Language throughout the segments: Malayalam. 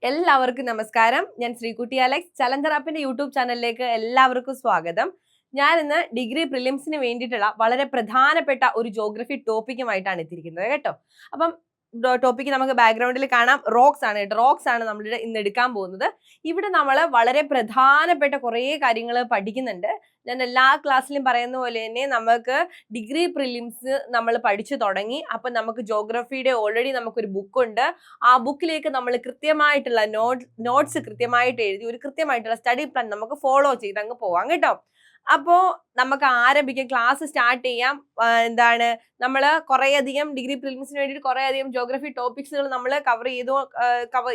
എല്ലാവർക്കും നമസ്കാരം. ഞാൻ ശ്രീകുട്ടി അലക്സ്. ചലഞ്ചർ ആപ്പിന്റെ യൂട്യൂബ് ചാനലിലേക്ക് എല്ലാവർക്കും സ്വാഗതം. ഞാൻ ഇന്ന് ഡിഗ്രി പ്രിലിംസിന് വേണ്ടിയിട്ടുള്ള വളരെ പ്രധാനപ്പെട്ട ഒരു ജോഗ്രഫി ടോപ്പിക്കുമായിട്ടാണ് എത്തിയിരിക്കുന്നത് കേട്ടോ. അപ്പം ടോപ്പിക്ക് നമുക്ക് ബാക്ക്ഗ്രൗണ്ടിൽ കാണാം. റോക്സ് ആണ് കേട്ടോ. റോക്സ് ആണ് നമ്മൾ ഇന്ന് എടുക്കാൻ പോകുന്നത്. ഇവിടെ നമ്മൾ വളരെ പ്രധാനപ്പെട്ട കുറേ കാര്യങ്ങൾ പഠിക്കുന്നുണ്ട്. ഞാൻ എല്ലാ ക്ലാസ്സിലും പറയുന്ന പോലെ തന്നെ നമുക്ക് ഡിഗ്രി പ്രിലിംസ് നമ്മൾ പഠിച്ചു തുടങ്ങി. അപ്പം നമുക്ക് ജോഗ്രഫിയുടെ ഓൾറെഡി നമുക്കൊരു ബുക്കുണ്ട്. ആ ബുക്കിലേക്ക് നമ്മൾ കൃത്യമായിട്ടുള്ള നോട്ട്സ് കൃത്യമായിട്ട് എഴുതി ഒരു കൃത്യമായിട്ടുള്ള സ്റ്റഡി പ്ലാൻ നമുക്ക് ഫോളോ ചെയ്ത് അങ്ങ് പോവാം കേട്ടോ. അപ്പോ നമുക്ക് ആരംഭിക്കാം, ക്ലാസ് സ്റ്റാർട്ട് ചെയ്യാം. എന്താണ് നമ്മൾ കുറേയധികം ഡിഗ്രി പ്രിലിംസിന് വേണ്ടിയിട്ട് കുറേയധികം ജോഗ്രഫി ടോപ്പിക്സുകൾ നമ്മൾ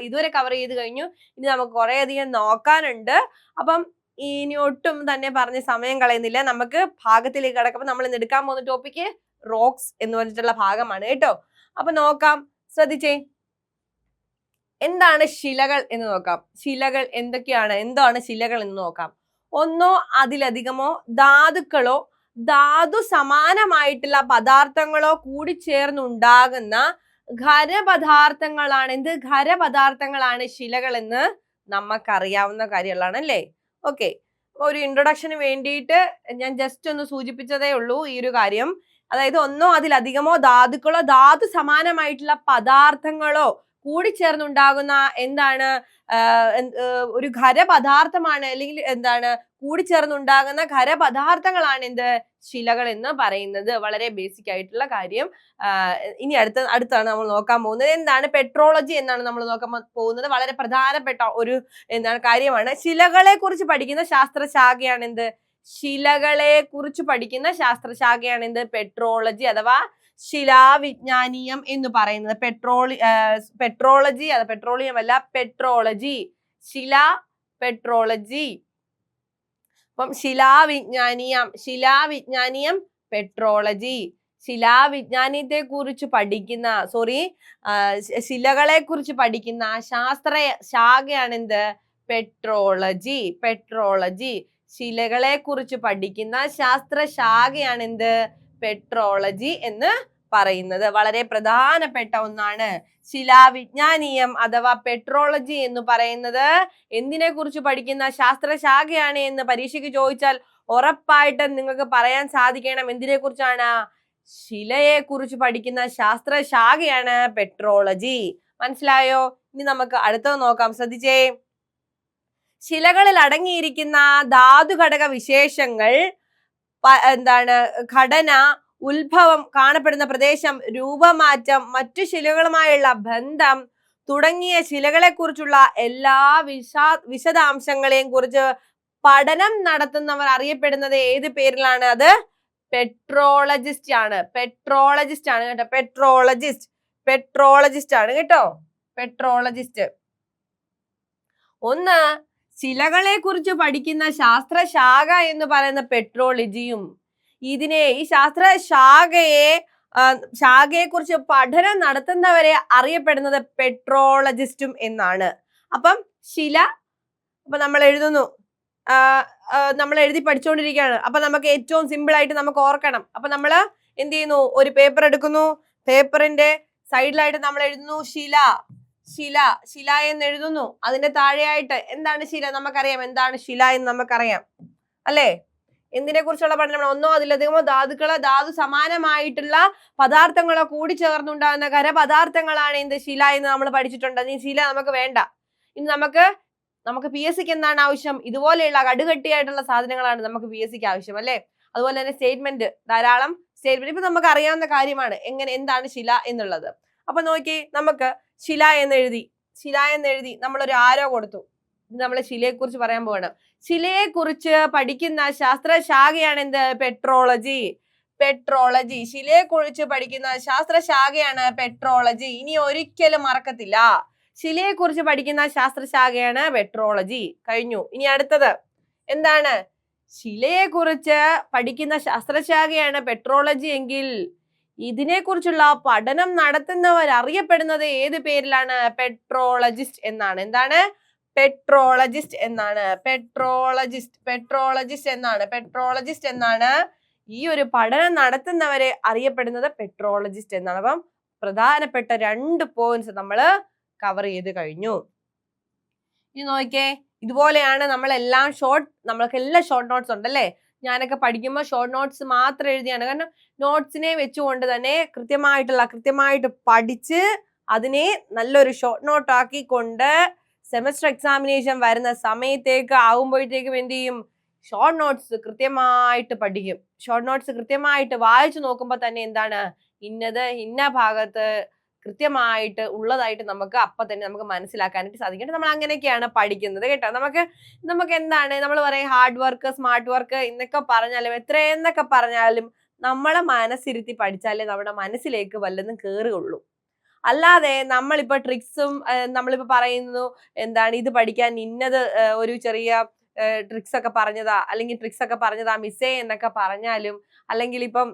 ഇതുവരെ കവർ ചെയ്ത് കഴിഞ്ഞു. ഇനി നമുക്ക് കുറേയധികം നോക്കാനുണ്ട്. അപ്പം ഇനി ഒട്ടും തന്നെ പറഞ്ഞ് സമയം കളയുന്നില്ല, നമുക്ക് ഭാഗത്തിലേക്ക് കിടക്കുമ്പോൾ നമ്മൾ ഇന്ന് എടുക്കാൻ പോകുന്ന ടോപ്പിക്ക് റോക്സ് എന്ന് പറഞ്ഞിട്ടുള്ള ഭാഗമാണ് കേട്ടോ. അപ്പൊ നോക്കാം, ശ്രദ്ധിച്ചേ. എന്താണ് ശിലകൾ എന്ന് നോക്കാം. ശിലകൾ എന്താണ് ശിലകൾ എന്ന് നോക്കാം. ഒന്നോ അതിലധികമോ ധാതുക്കളോ ധാതു സമാനമായിട്ടുള്ള പദാർത്ഥങ്ങളോ കൂടി ചേർന്നുണ്ടാകുന്ന ഖരപദാർത്ഥങ്ങളാണ് ശിലകൾ എന്ന് നമുക്കറിയാവുന്ന കാര്യങ്ങളാണ് അല്ലേ. ഓക്കെ, ഒരു ഇൻട്രൊഡക്ഷന് വേണ്ടിയിട്ട് ഞാൻ ജസ്റ്റ് ഒന്ന് സൂചിപ്പിച്ചതേ ഉള്ളൂ ഈ ഒരു കാര്യം. അതായത് ഒന്നോ അതിലധികമോ ധാതുക്കളോ ധാതു സമാനമായിട്ടുള്ള പദാർത്ഥങ്ങളോ കൂടിച്ചേർന്നുണ്ടാകുന്ന എന്താണ് ഒരു ഖരപദാർത്ഥമാണ്, അല്ലെങ്കിൽ എന്താണ് കൂടിച്ചേർന്നുണ്ടാകുന്ന ഖരപദാർത്ഥങ്ങളാണ് ശിലകൾ എന്ന് പറയുന്നത്. വളരെ ബേസിക് ആയിട്ടുള്ള കാര്യം. ഇനി അടുത്താണ് നമ്മൾ നോക്കാൻ പോകുന്നത്. എന്താണ് പെട്രോളജി എന്നാണ് നമ്മൾ നോക്കാൻ പോകുന്നത്. വളരെ പ്രധാനപ്പെട്ട ഒരു കാര്യമാണ്. ശിലകളെ കുറിച്ച് പഠിക്കുന്ന ശാസ്ത്രശാഖയാണ് ശിലകളെ കുറിച്ച് പഠിക്കുന്ന ശാസ്ത്രശാഖയാണ് പെട്രോളജി അഥവാ ശിലാവിജ്ഞാനീയം എന്ന് പറയുന്നത്. പെട്രോളിയം അല്ല, പെട്രോളജി, പെട്രോളജി. അപ്പം ശിലാവിജ്ഞാനീയം പെട്രോളജി. ശിലാവിജ്ഞാനീയത്തെ കുറിച്ച് പഠിക്കുന്ന ശിലകളെ കുറിച്ച് പഠിക്കുന്ന ശാസ്ത്ര ശാഖയാണ് പെട്രോളജി. ശിലകളെ കുറിച്ച് പഠിക്കുന്ന ശാസ്ത്ര ശാഖയാണ് പെട്രോളജി എന്ന് പറയുന്നത്. വളരെ പ്രധാനപ്പെട്ട ഒന്നാണ് ശിലാവിജ്ഞാനീയം അഥവാ പെട്രോളജി എന്ന് പറയുന്നത്. എന്തിനെ കുറിച്ച് പഠിക്കുന്ന ശാസ്ത്രശാഖയാണ് എന്ന് പരീക്ഷയ്ക്ക് ചോദിച്ചാൽ ഉറപ്പായിട്ടും നിങ്ങൾക്ക് പറയാൻ സാധിക്കണം. എന്തിനെ കുറിച്ചാണ്? ശിലയെ കുറിച്ച് പഠിക്കുന്ന ശാസ്ത്രശാഖയാണ് പെട്രോളജി. മനസ്സിലായോ? ഇനി നമുക്ക് അടുത്തത് നോക്കാം. ശ്രദ്ധിച്ചേ. ശിലകളിൽ അടങ്ങിയിരിക്കുന്ന ധാതു ഘടക വിശേഷങ്ങൾ, ഘടന, ഉത്ഭവം, കാണപ്പെടുന്ന പ്രദേശം, രൂപമാറ്റം, മറ്റു ശിലകളുമായുള്ള ബന്ധം തുടങ്ങിയ ശിലകളെ കുറിച്ചുള്ള എല്ലാ വിശദാംശങ്ങളെയും കുറിച്ച് പഠനം നടത്തുന്നവർ അറിയപ്പെടുന്നത് ഏത് പേരിലാണ്? അത് പെട്രോളജിസ്റ്റ് ആണ് കേട്ടോ. പെട്രോളജിസ്റ്റ് ആണ് കേട്ടോ. പെട്രോളജിസ്റ്റ്. ഒന്ന്, ശിലകളെ കുറിച്ച് പഠിക്കുന്ന ശാസ്ത്രശാഖ എന്ന് പറയുന്ന പെട്രോളജിയും, ഈ ശാഖയെ കുറിച്ച് പഠനം നടത്തുന്നവരെ അറിയപ്പെടുന്നത് പെട്രോളജിസ്റ്റും എന്നാണ്. അപ്പം അപ്പൊ നമ്മൾ എഴുതുന്നു, നമ്മൾ എഴുതി പഠിച്ചുകൊണ്ടിരിക്കുകയാണ്. അപ്പൊ നമുക്ക് ഏറ്റവും സിമ്പിൾ ആയിട്ട് നമുക്ക് ഓർക്കണം. അപ്പൊ നമ്മൾ എന്ത് ചെയ്യുന്നു? ഒരു പേപ്പർ എടുക്കുന്നു. പേപ്പറിന്റെ സൈഡിലായിട്ട് നമ്മൾ എഴുതുന്നു ശില എന്ന് എഴുതുന്നു. അതിന്റെ താഴെയായിട്ട് എന്താണ് ശില? നമുക്കറിയാം എന്താണ് ശില എന്ന് നമുക്കറിയാം അല്ലേ. എന്തിനെ കുറിച്ചുള്ള പഠനം? ഒന്നോ അതിലധികമോ ധാതു സമാനമായിട്ടുള്ള പദാർത്ഥങ്ങളോ കൂടി ചേർന്നുണ്ടാകുന്ന ഖരപദാർത്ഥങ്ങളാണ് ശില എന്ന് നമ്മൾ പഠിച്ചിട്ടുണ്ട്. ഇനി ശില നമുക്ക് വേണ്ട. ഇനി നമുക്ക് PSCക്ക് എന്താണ് ആവശ്യം? ഇതുപോലെയുള്ള കടുകട്ടിയായിട്ടുള്ള സാധനങ്ങളാണ് നമുക്ക് PSCക്ക് ആവശ്യം അല്ലേ. അതുപോലെ തന്നെ ധാരാളം സ്റ്റേറ്റ്മെന്റ് ഇപ്പൊ നമുക്ക് അറിയാവുന്ന കാര്യമാണ് എന്താണ് ശില എന്നുള്ളത്. അപ്പൊ നോക്കി, നമുക്ക് ശില എന്ന് എഴുതി നമ്മളൊരു ആരോ കൊടുത്തു. നമ്മൾ ശിലയെ കുറിച്ച് പറയാൻ പോവാണ്. ശിലയെ കുറിച്ച് പഠിക്കുന്ന ശാസ്ത്രശാഖയാണ് പെട്രോളജി. ശിലയെ കുറിച്ച് പഠിക്കുന്ന ശാസ്ത്രശാഖയാണ് പെട്രോളജി. ഇനി ഒരിക്കലും മറക്കത്തില്ല, ശിലയെ കുറിച്ച് പഠിക്കുന്ന ശാസ്ത്രശാഖയാണ് പെട്രോളജി. കഴിഞ്ഞു. ഇനി അടുത്തത് എന്താണ്? ശിലയെ കുറിച്ച് പഠിക്കുന്ന ശാസ്ത്രശാഖയാണ് പെട്രോളജി എങ്കിൽ ഇതിനെക്കുറിച്ചുള്ള പഠനം നടത്തുന്നവർ അറിയപ്പെടുന്നത് ഏത് പേരിലാണ്? പെട്രോളജിസ്റ്റ് എന്നാണ്. എന്താണ്? പെട്രോളജിസ്റ്റ് എന്നാണ്. ഈ ഒരു പഠനം നടത്തുന്നവരെ അറിയപ്പെടുന്നത് പെട്രോളജിസ്റ്റ് എന്നാണ്. അപ്പം പ്രധാനപ്പെട്ട 2 പോയിന്റ്സ് നമ്മൾ കവർ ചെയ്ത് കഴിഞ്ഞു. ഇനി നോക്കിയേ, ഇതുപോലെയാണ് നമ്മളെല്ലാം നമ്മൾക്കെല്ലാം ഷോർട്ട് നോട്ട്സ് ഉണ്ടല്ലേ. ഞാനൊക്കെ പഠിക്കുമ്പോൾ ഷോർട്ട് നോട്ട്സ് മാത്രം എഴുതിയാണ്. കാരണം നോട്ട്സിനെ വെച്ചുകൊണ്ട് തന്നെ കൃത്യമായിട്ട് പഠിച്ച് അതിനെ നല്ലൊരു ഷോർട്ട് നോട്ട് ആക്കിക്കൊണ്ട് സെമസ്റ്റർ എക്സാമിനേഷൻ വരുന്ന സമയത്തേക്ക് ആകുമ്പോഴത്തേക്കും എന്ത് ചെയ്യും, ഷോർട്ട് നോട്ട്സ് കൃത്യമായിട്ട് പഠിക്കും. ഷോർട്ട് നോട്ട്സ് കൃത്യമായിട്ട് വായിച്ചു നോക്കുമ്പോൾ തന്നെ എന്താണ്, ഇന്ന ഭാഗത്ത് കൃത്യമായിട്ട് ഉള്ളതായിട്ട് നമുക്ക് അപ്പൊ തന്നെ നമുക്ക് മനസ്സിലാക്കാനായിട്ട് സാധിക്കും. നമ്മൾ അങ്ങനെയൊക്കെയാണ് പഠിക്കുന്നത് കേട്ടോ. നമുക്ക് എന്താണ്, നമ്മൾ പറയും ഹാർഡ് വർക്ക്, സ്മാർട്ട് വർക്ക് എന്നൊക്കെ പറഞ്ഞാലും എത്രയെന്നൊക്കെ പറഞ്ഞാലും നമ്മളെ മനസ്സിരുത്തി പഠിച്ചാലേ നമ്മുടെ മനസ്സിലേക്ക് വല്ലതും കയറുകയുള്ളൂ. അല്ലാതെ നമ്മളിപ്പോ ട്രിക്സും നമ്മളിപ്പോ പറയുന്നു എന്താണ് ഇത് പഠിക്കാൻ ഇന്നത് ഒരു ചെറിയ ട്രിക്സ് ഒക്കെ പറഞ്ഞതാ മിസ്സേ എന്നൊക്കെ പറഞ്ഞാലും, അല്ലെങ്കിൽ ഇപ്പം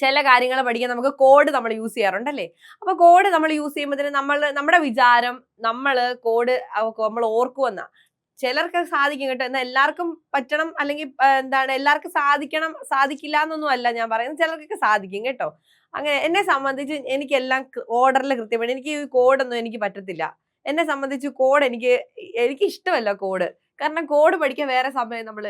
ചില കാര്യങ്ങൾ പഠിക്കാൻ നമുക്ക് കോഡ് നമ്മൾ യൂസ് ചെയ്യാറുണ്ടല്ലേ. അപ്പൊ കോഡ് നമ്മൾ യൂസ് ചെയ്യുമ്പോൾ നമ്മുടെ വിചാരം നമ്മൾ ഓർക്കുമെന്നാ. ചിലർക്ക് സാധിക്കും കേട്ടോ, എന്നാൽ എല്ലാവർക്കും പറ്റണം അല്ലെങ്കിൽ എല്ലാവർക്കും സാധിക്കില്ല എന്നൊന്നും അല്ല ഞാൻ പറയുന്നത്. ചിലർക്കൊക്കെ സാധിക്കും കേട്ടോ. അങ്ങനെ എന്നെ സംബന്ധിച്ച് എനിക്കെല്ലാം ഓർഡറിൽ കൃത്യമായിട്ട്, എനിക്ക് ഈ കോഡൊന്നും എനിക്ക് പറ്റത്തില്ല. എന്നെ സംബന്ധിച്ച് കോഡ് എനിക്ക് ഇഷ്ടമല്ല കോഡ്. കാരണം കോഡ് പഠിക്കാൻ വേറെ സമയം നമ്മൾ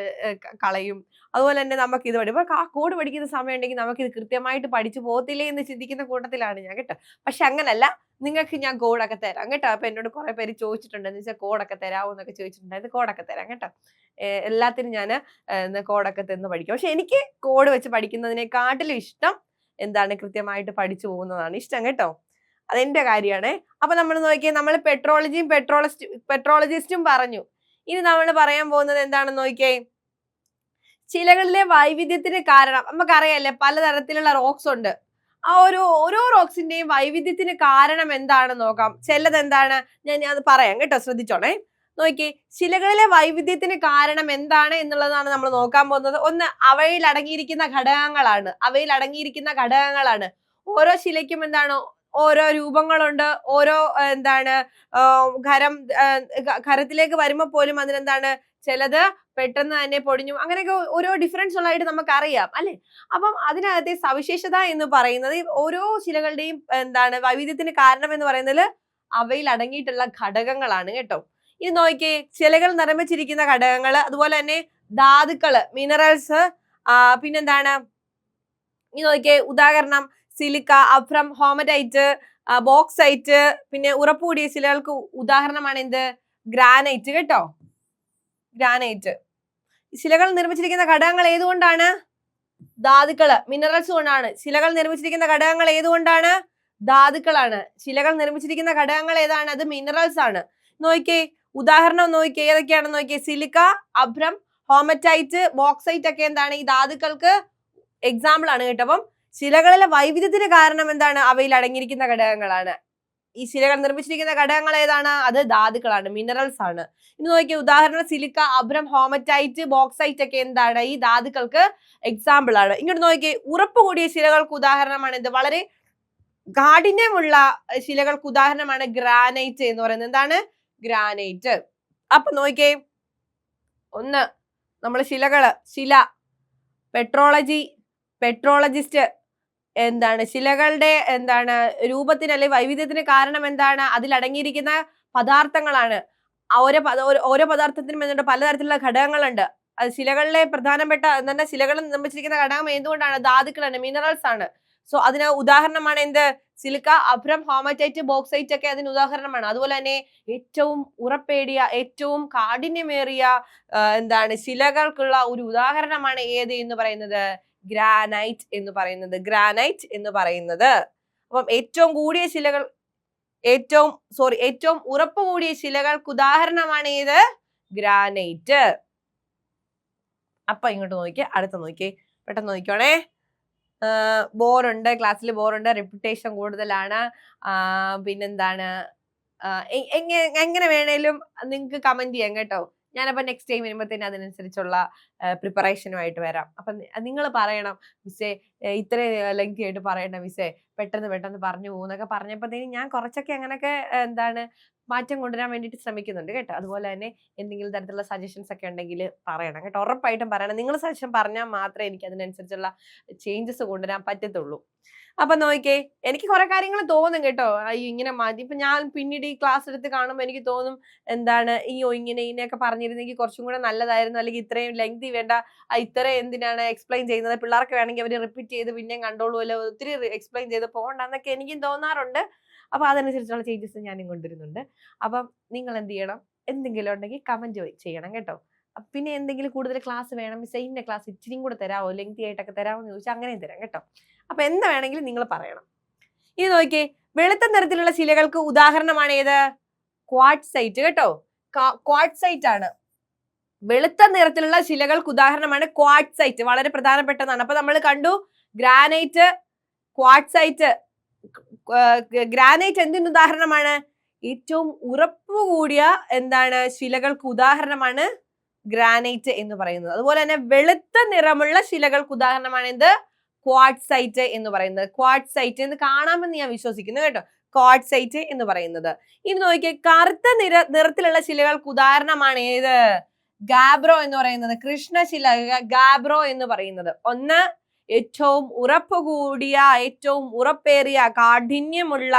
കളയും. അതുപോലെ തന്നെ നമുക്ക് ഇത് പഠിക്കും. ആ കോഡ് പഠിക്കുന്ന സമയം ഉണ്ടെങ്കിൽ നമുക്ക് ഇത് കൃത്യമായിട്ട് പഠിച്ചു പോകത്തില്ലേ എന്ന് ചിന്തിക്കുന്ന കൂട്ടത്തിലാണ് ഞാൻ കേട്ടോ. പക്ഷെ അങ്ങനല്ല, നിങ്ങൾക്ക് ഞാൻ കോഡൊക്കെ തരാം കേട്ടോ. അപ്പൊ എന്നോട് കുറെ പേര് ചോദിച്ചിട്ടുണ്ട്, എന്ന് വെച്ചാൽ കോഡൊക്കെ തരാമോ എന്നൊക്കെ ചോദിച്ചിട്ടുണ്ടായിരുന്നു. കോഡൊക്കെ തരാം കേട്ടോ. എല്ലാത്തിനും ഞാൻ കോഡൊക്കെ തന്ന് പഠിക്കും. പക്ഷെ എനിക്ക് കോഡ് വെച്ച് പഠിക്കുന്നതിനെക്കാട്ടിലും ഇഷ്ടം കൃത്യമായിട്ട് പഠിച്ചു പോകുന്നതാണ് ഇഷ്ടം കേട്ടോ. അതെന്റെ കാര്യമാണ്. അപ്പൊ നമ്മൾ നോക്കിയാൽ നമ്മൾ പെട്രോളജിസ്റ്റും പറഞ്ഞു. ഇനി നമ്മൾ പറയാൻ പോകുന്നത് എന്താണെന്ന് നോക്കിയേ, ശിലകളിലെ വൈവിധ്യത്തിന് കാരണം നമുക്കറിയാല്ലേ, പലതരത്തിലുള്ള റോക്സ് ഉണ്ട്. ആ ഓരോ റോക്സിന്റെയും വൈവിധ്യത്തിന് കാരണം എന്താണെന്ന് നോക്കാം. ചിലത് എന്താണ്, ഞാൻ അത് പറയാം കേട്ടോ, ശ്രദ്ധിച്ചോണേ. നോക്കിയേ, ശിലകളിലെ വൈവിധ്യത്തിന് കാരണം എന്താണ് എന്നുള്ളതാണ് നമ്മൾ നോക്കാൻ പോകുന്നത്. ഒന്ന്, അവയിൽ അടങ്ങിയിരിക്കുന്ന ഘടകങ്ങളാണ്. ഓരോ ശിലയ്ക്കും ഓരോ രൂപങ്ങളുണ്ട്. ഓരോ ഖരത്തിലേക്ക് വരുമ്പോൾ പോലും ചിലത് പെട്ടെന്ന് തന്നെ പൊടിഞ്ഞു, അങ്ങനെയൊക്കെ ഓരോ ഡിഫറൻസ് ഉള്ളതായിട്ട് നമുക്ക് അറിയാം അല്ലെ. അപ്പം അതിനകത്തെ സവിശേഷത എന്ന് പറയുന്നത് ഓരോ ശിലകളുടെയും വൈവിധ്യത്തിന് കാരണം എന്ന് പറയുന്നത് അവയിൽ അടങ്ങിയിട്ടുള്ള ഘടകങ്ങളാണ് കേട്ടോ. ഇനി നോക്കിയേ, ശിലകൾ നിർമ്മിച്ചിരിക്കുന്ന ഘടകങ്ങൾ, അതുപോലെ തന്നെ ധാതുക്കള്, മിനറൽസ്, പിന്നെന്താണ്, ഇനി നോക്കിയേ, ഉദാഹരണം സിലിക്ക, അഭ്രം, ഹോമറ്റൈറ്റ്, ബോക്സൈറ്റ്. പിന്നെ ഉറപ്പുകൂടിയ ശിലകൾക്ക് ഉദാഹരണമാണ് എന്ത്, ഗ്രാനൈറ്റ് കേട്ടോ. ഗ്രാനൈറ്റ്. ശിലകൾ നിർമ്മിച്ചിരിക്കുന്ന ഘടകങ്ങൾ ഏതുകൊണ്ടാണ്, ധാതുക്കള്, മിനറൽസ് കൊണ്ടാണ്. ശിലകൾ നിർമ്മിച്ചിരിക്കുന്ന ഘടകങ്ങൾ ഏതുകൊണ്ടാണ്, ധാതുക്കളാണ്. ശിലകൾ നിർമ്മിച്ചിരിക്കുന്ന ഘടകങ്ങൾ ഏതാണ്, അത് മിനറൽസ് ആണ്. നോക്കിയേ, ഉദാഹരണം നോക്കിയേ, ഏതൊക്കെയാണെന്ന് നോക്കിയേ, സിലിക്ക, അഭ്രം, ഹോമറ്റൈറ്റ്, ബോക്സൈറ്റ് ഒക്കെ ഈ ധാതുക്കൾക്ക് എക്സാമ്പിൾ ആണ് കേട്ടോ. അപ്പം ശിലകളിലെ വൈവിധ്യത്തിന് കാരണം എന്താണ്, അവയിൽ അടങ്ങിയിരിക്കുന്ന ഘടകങ്ങളാണ്. ഈ ശിലകൾ നിർമ്മിച്ചിരിക്കുന്ന ഘടകങ്ങൾ ഏതാണ്, അത് ധാതുക്കളാണ്, മിനറൽസ് ആണ്. ഇനി നോക്കിയ ഉദാഹരണം സിലിക്ക, അഭ്രം, ഹോമറ്റൈറ്റ്, ബോക്സൈറ്റ് ഒക്കെ ഈ ധാതുക്കൾക്ക് എക്സാമ്പിൾ ആണ്. ഇങ്ങോട്ട് നോക്കിയേ, ഉറപ്പ് കൂടിയ ശിലകൾക്ക് ഉദാഹരണമാണ് എന്ത്, വളരെ കാഠിന്യമുള്ള ശിലകൾക്ക് ഉദാഹരണമാണ് ഗ്രാനൈറ്റ് എന്ന് പറയുന്നത്. എന്താണ്, ഗ്രാനൈറ്റ്. അപ്പൊ നോക്കിയേ, ഒന്ന് നമ്മൾ ശില, പെട്രോളജിസ്റ്റ് ശിലകളുടെ രൂപത്തിന് അല്ലെങ്കിൽ വൈവിധ്യത്തിന് കാരണം എന്താണ്, അതിൽ അടങ്ങിയിരിക്കുന്ന പദാർത്ഥങ്ങളാണ്. ഓരോ പദാർത്ഥത്തിനും പലതരത്തിലുള്ള ഘടകങ്ങളുണ്ട്. അത് ശിലകളിലെ പ്രധാനപ്പെട്ട ശിലകൾ നിർമ്മിച്ചിരിക്കുന്ന ഘടകം എന്തുകൊണ്ടാണ്, ധാതുക്കളാണ്, മിനറൽസ് ആണ്. സോ അതിന് ഉദാഹരണമാണ് എന്ത്, സിലിക്ക, അഭ്രം, ഹോമറ്റൈറ്റ്, ബോക്സൈറ്റ് ഒക്കെ അതിന് ഉദാഹരണമാണ്. അതുപോലെ തന്നെ ഏറ്റവും ഉറപ്പേടിയ, ഏറ്റവും കാഠിന്യമേറിയ ശിലകൾക്കുള്ള ഒരു ഉദാഹരണമാണ് ഏത് എന്ന് പറയുന്നത്, ഗ്രാനൈറ്റ് എന്ന് പറയുന്നത്. അപ്പം ഏറ്റവും ഉറപ്പ് കൂടിയ ശിലകൾക്ക് ഉദാഹരണമാണ് ഏത്, ഗ്രാനൈറ്റ്. അപ്പൊ ഇങ്ങോട്ട് നോക്കിയേ, അടുത്ത നോക്കിയേ, പെട്ടെന്ന് നോക്കിക്കോണേ. ബോറുണ്ട്, ക്ലാസ്സിൽ ബോറുണ്ട്, റെപ്യൂട്ടേഷൻ കൂടുതലാണ്, പിന്നെന്താണ്, എങ്ങനെ വേണേലും നിങ്ങൾക്ക് കമന്റ് ചെയ്യാം കേട്ടോ. ഞാനപ്പോ നെക്സ്റ്റ് ടൈം വരുമ്പോഴത്തേന് അതിനനുസരിച്ചുള്ള പ്രിപ്പറേഷനുമായിട്ട് വരാം. അപ്പം നിങ്ങൾ പറയണം മിസ്സേ ഇത്രയും ലെങ്തി ആയിട്ട് പറയണ്ട മിസ്സേ, പെട്ടെന്ന് പറഞ്ഞു പോകുന്നൊക്കെ പറഞ്ഞപ്പോഴത്തേനും ഞാൻ കുറച്ചൊക്കെ അങ്ങനെയൊക്കെ എന്താണ് മാറ്റം കൊണ്ടുവരാൻ വേണ്ടിയിട്ട് ശ്രമിക്കുന്നുണ്ട് കേട്ടോ. അതുപോലെ തന്നെ എന്തെങ്കിലും തരത്തിലുള്ള സജഷൻസ് ഒക്കെ ഉണ്ടെങ്കിൽ പറയണം കേട്ടോ, ഉറപ്പായിട്ടും പറയണം. നിങ്ങൾ സജഷൻ പറഞ്ഞാൽ മാത്രമേ എനിക്ക് അതിനനുസരിച്ചുള്ള ചേഞ്ചസ് കൊണ്ടുവരാൻ പറ്റത്തുള്ളൂ. അപ്പൊ നോക്കിക്കേ, എനിക്ക് കുറെ കാര്യങ്ങൾ തോന്നും കേട്ടോ, അയ്യോ ഇങ്ങനെ മതി. ഇപ്പൊ ഞാൻ പിന്നീട് ഈ ക്ലാസ് എടുത്ത് കാണുമ്പോൾ എനിക്ക് തോന്നും എന്താണ് അയ്യോ ഇങ്ങനെയൊക്കെ പറഞ്ഞിരുന്നെങ്കിൽ കുറച്ചും കൂടെ നല്ലതായിരുന്നു, അല്ലെങ്കിൽ ഇത്രയും ലെങ്തി വേണ്ട, ഇത്രയും എന്തിനാണ് എക്സ്പ്ലെയിൻ ചെയ്യുന്നത്, പിള്ളേർക്ക് വേണമെങ്കിൽ അവർ റിപ്പീറ്റ് ചെയ്ത് പിന്നെയും കണ്ടോളൂ, അല്ലെ ഒത്തിരി എക്സ്പ്ലെയിൻ ചെയ്ത് പോകണ്ടെന്നൊക്കെ എനിക്കും തോന്നാറുണ്ട്. അപ്പൊ അതനുസരിച്ചുള്ള ചേഞ്ചസ് ഞാനും കൊണ്ടുവരുന്നുണ്ട്. അപ്പം നിങ്ങൾ എന്ത് ചെയ്യണം, എന്തെങ്കിലും ഉണ്ടെങ്കിൽ കമന്റ് ചെയ്യണം കേട്ടോ. പിന്നെ എന്തെങ്കിലും കൂടുതൽ ക്ലാസ് വേണം മിസ്സേ, ഇന്ന ക്ലാസ് ഇച്ചിരിയും കൂടെ തരാമോ, ലെങ്തി ആയിട്ടൊക്കെ തരാമോ എന്ന് ചോദിച്ചാൽ അങ്ങനെയും തരാം കേട്ടോ. അപ്പൊ എന്താ വേണമെങ്കിലും നിങ്ങൾ പറയണം. ഇനി നോക്കിയേ, വെളുത്ത നിറത്തിലുള്ള ശിലകൾക്ക് ഉദാഹരണമാണ് ഏത്? ക്വാർട്ട്സൈറ്റ് കേട്ടോ. ക്വാർട്ട്സൈറ്റ് ആണ് വെളുത്ത നിറത്തിലുള്ള ശിലകൾക്ക് ഉദാഹരണമാണ് ക്വാർട്ട്സൈറ്റ്. വളരെ പ്രധാനപ്പെട്ടതാണ്. അപ്പൊ നമ്മൾ കണ്ടു ഗ്രാനൈറ്റ്, ക്വാർട്ട്സൈറ്റ്. ഗ്രാനൈറ്റ് എന്തിന് ഉദാഹരണമാണ്? ഏറ്റവും ഉറപ്പ് കൂടിയ എന്താണ് ശിലകൾക്ക് ഉദാഹരണമാണ് ഗ്രാനൈറ്റ് എന്ന് പറയുന്നത്. അതുപോലെ തന്നെ വെളുത്ത നിറമുള്ള ശിലകൾക്ക് ഉദാഹരണമാണ് എന്ത്? ക്വാർട്ട്സൈറ്റ് എന്ന് പറയുന്നത്. ക്വാർട്ട്സൈറ്റ് എന്ന് കാണാമെന്ന് ഞാൻ വിശ്വസിക്കുന്നു കേട്ടോ, ക്വാർട്ട്സൈറ്റ് എന്ന് പറയുന്നത്. ഇനി നോക്കിയേ, കറുത്ത നിറത്തിലുള്ള ശിലകൾക്ക് ഉദാഹരണമാണ് ഏത്? ഗാബ്രോ എന്ന് പറയുന്നത്, കൃഷ്ണശില, ഗാബ്രോ എന്ന് പറയുന്നത്. ഒന്ന്, ഏറ്റവും ഉറപ്പ് കൂടിയ, ഏറ്റവും ഉറപ്പേറിയ, കാഠിന്യമുള്ള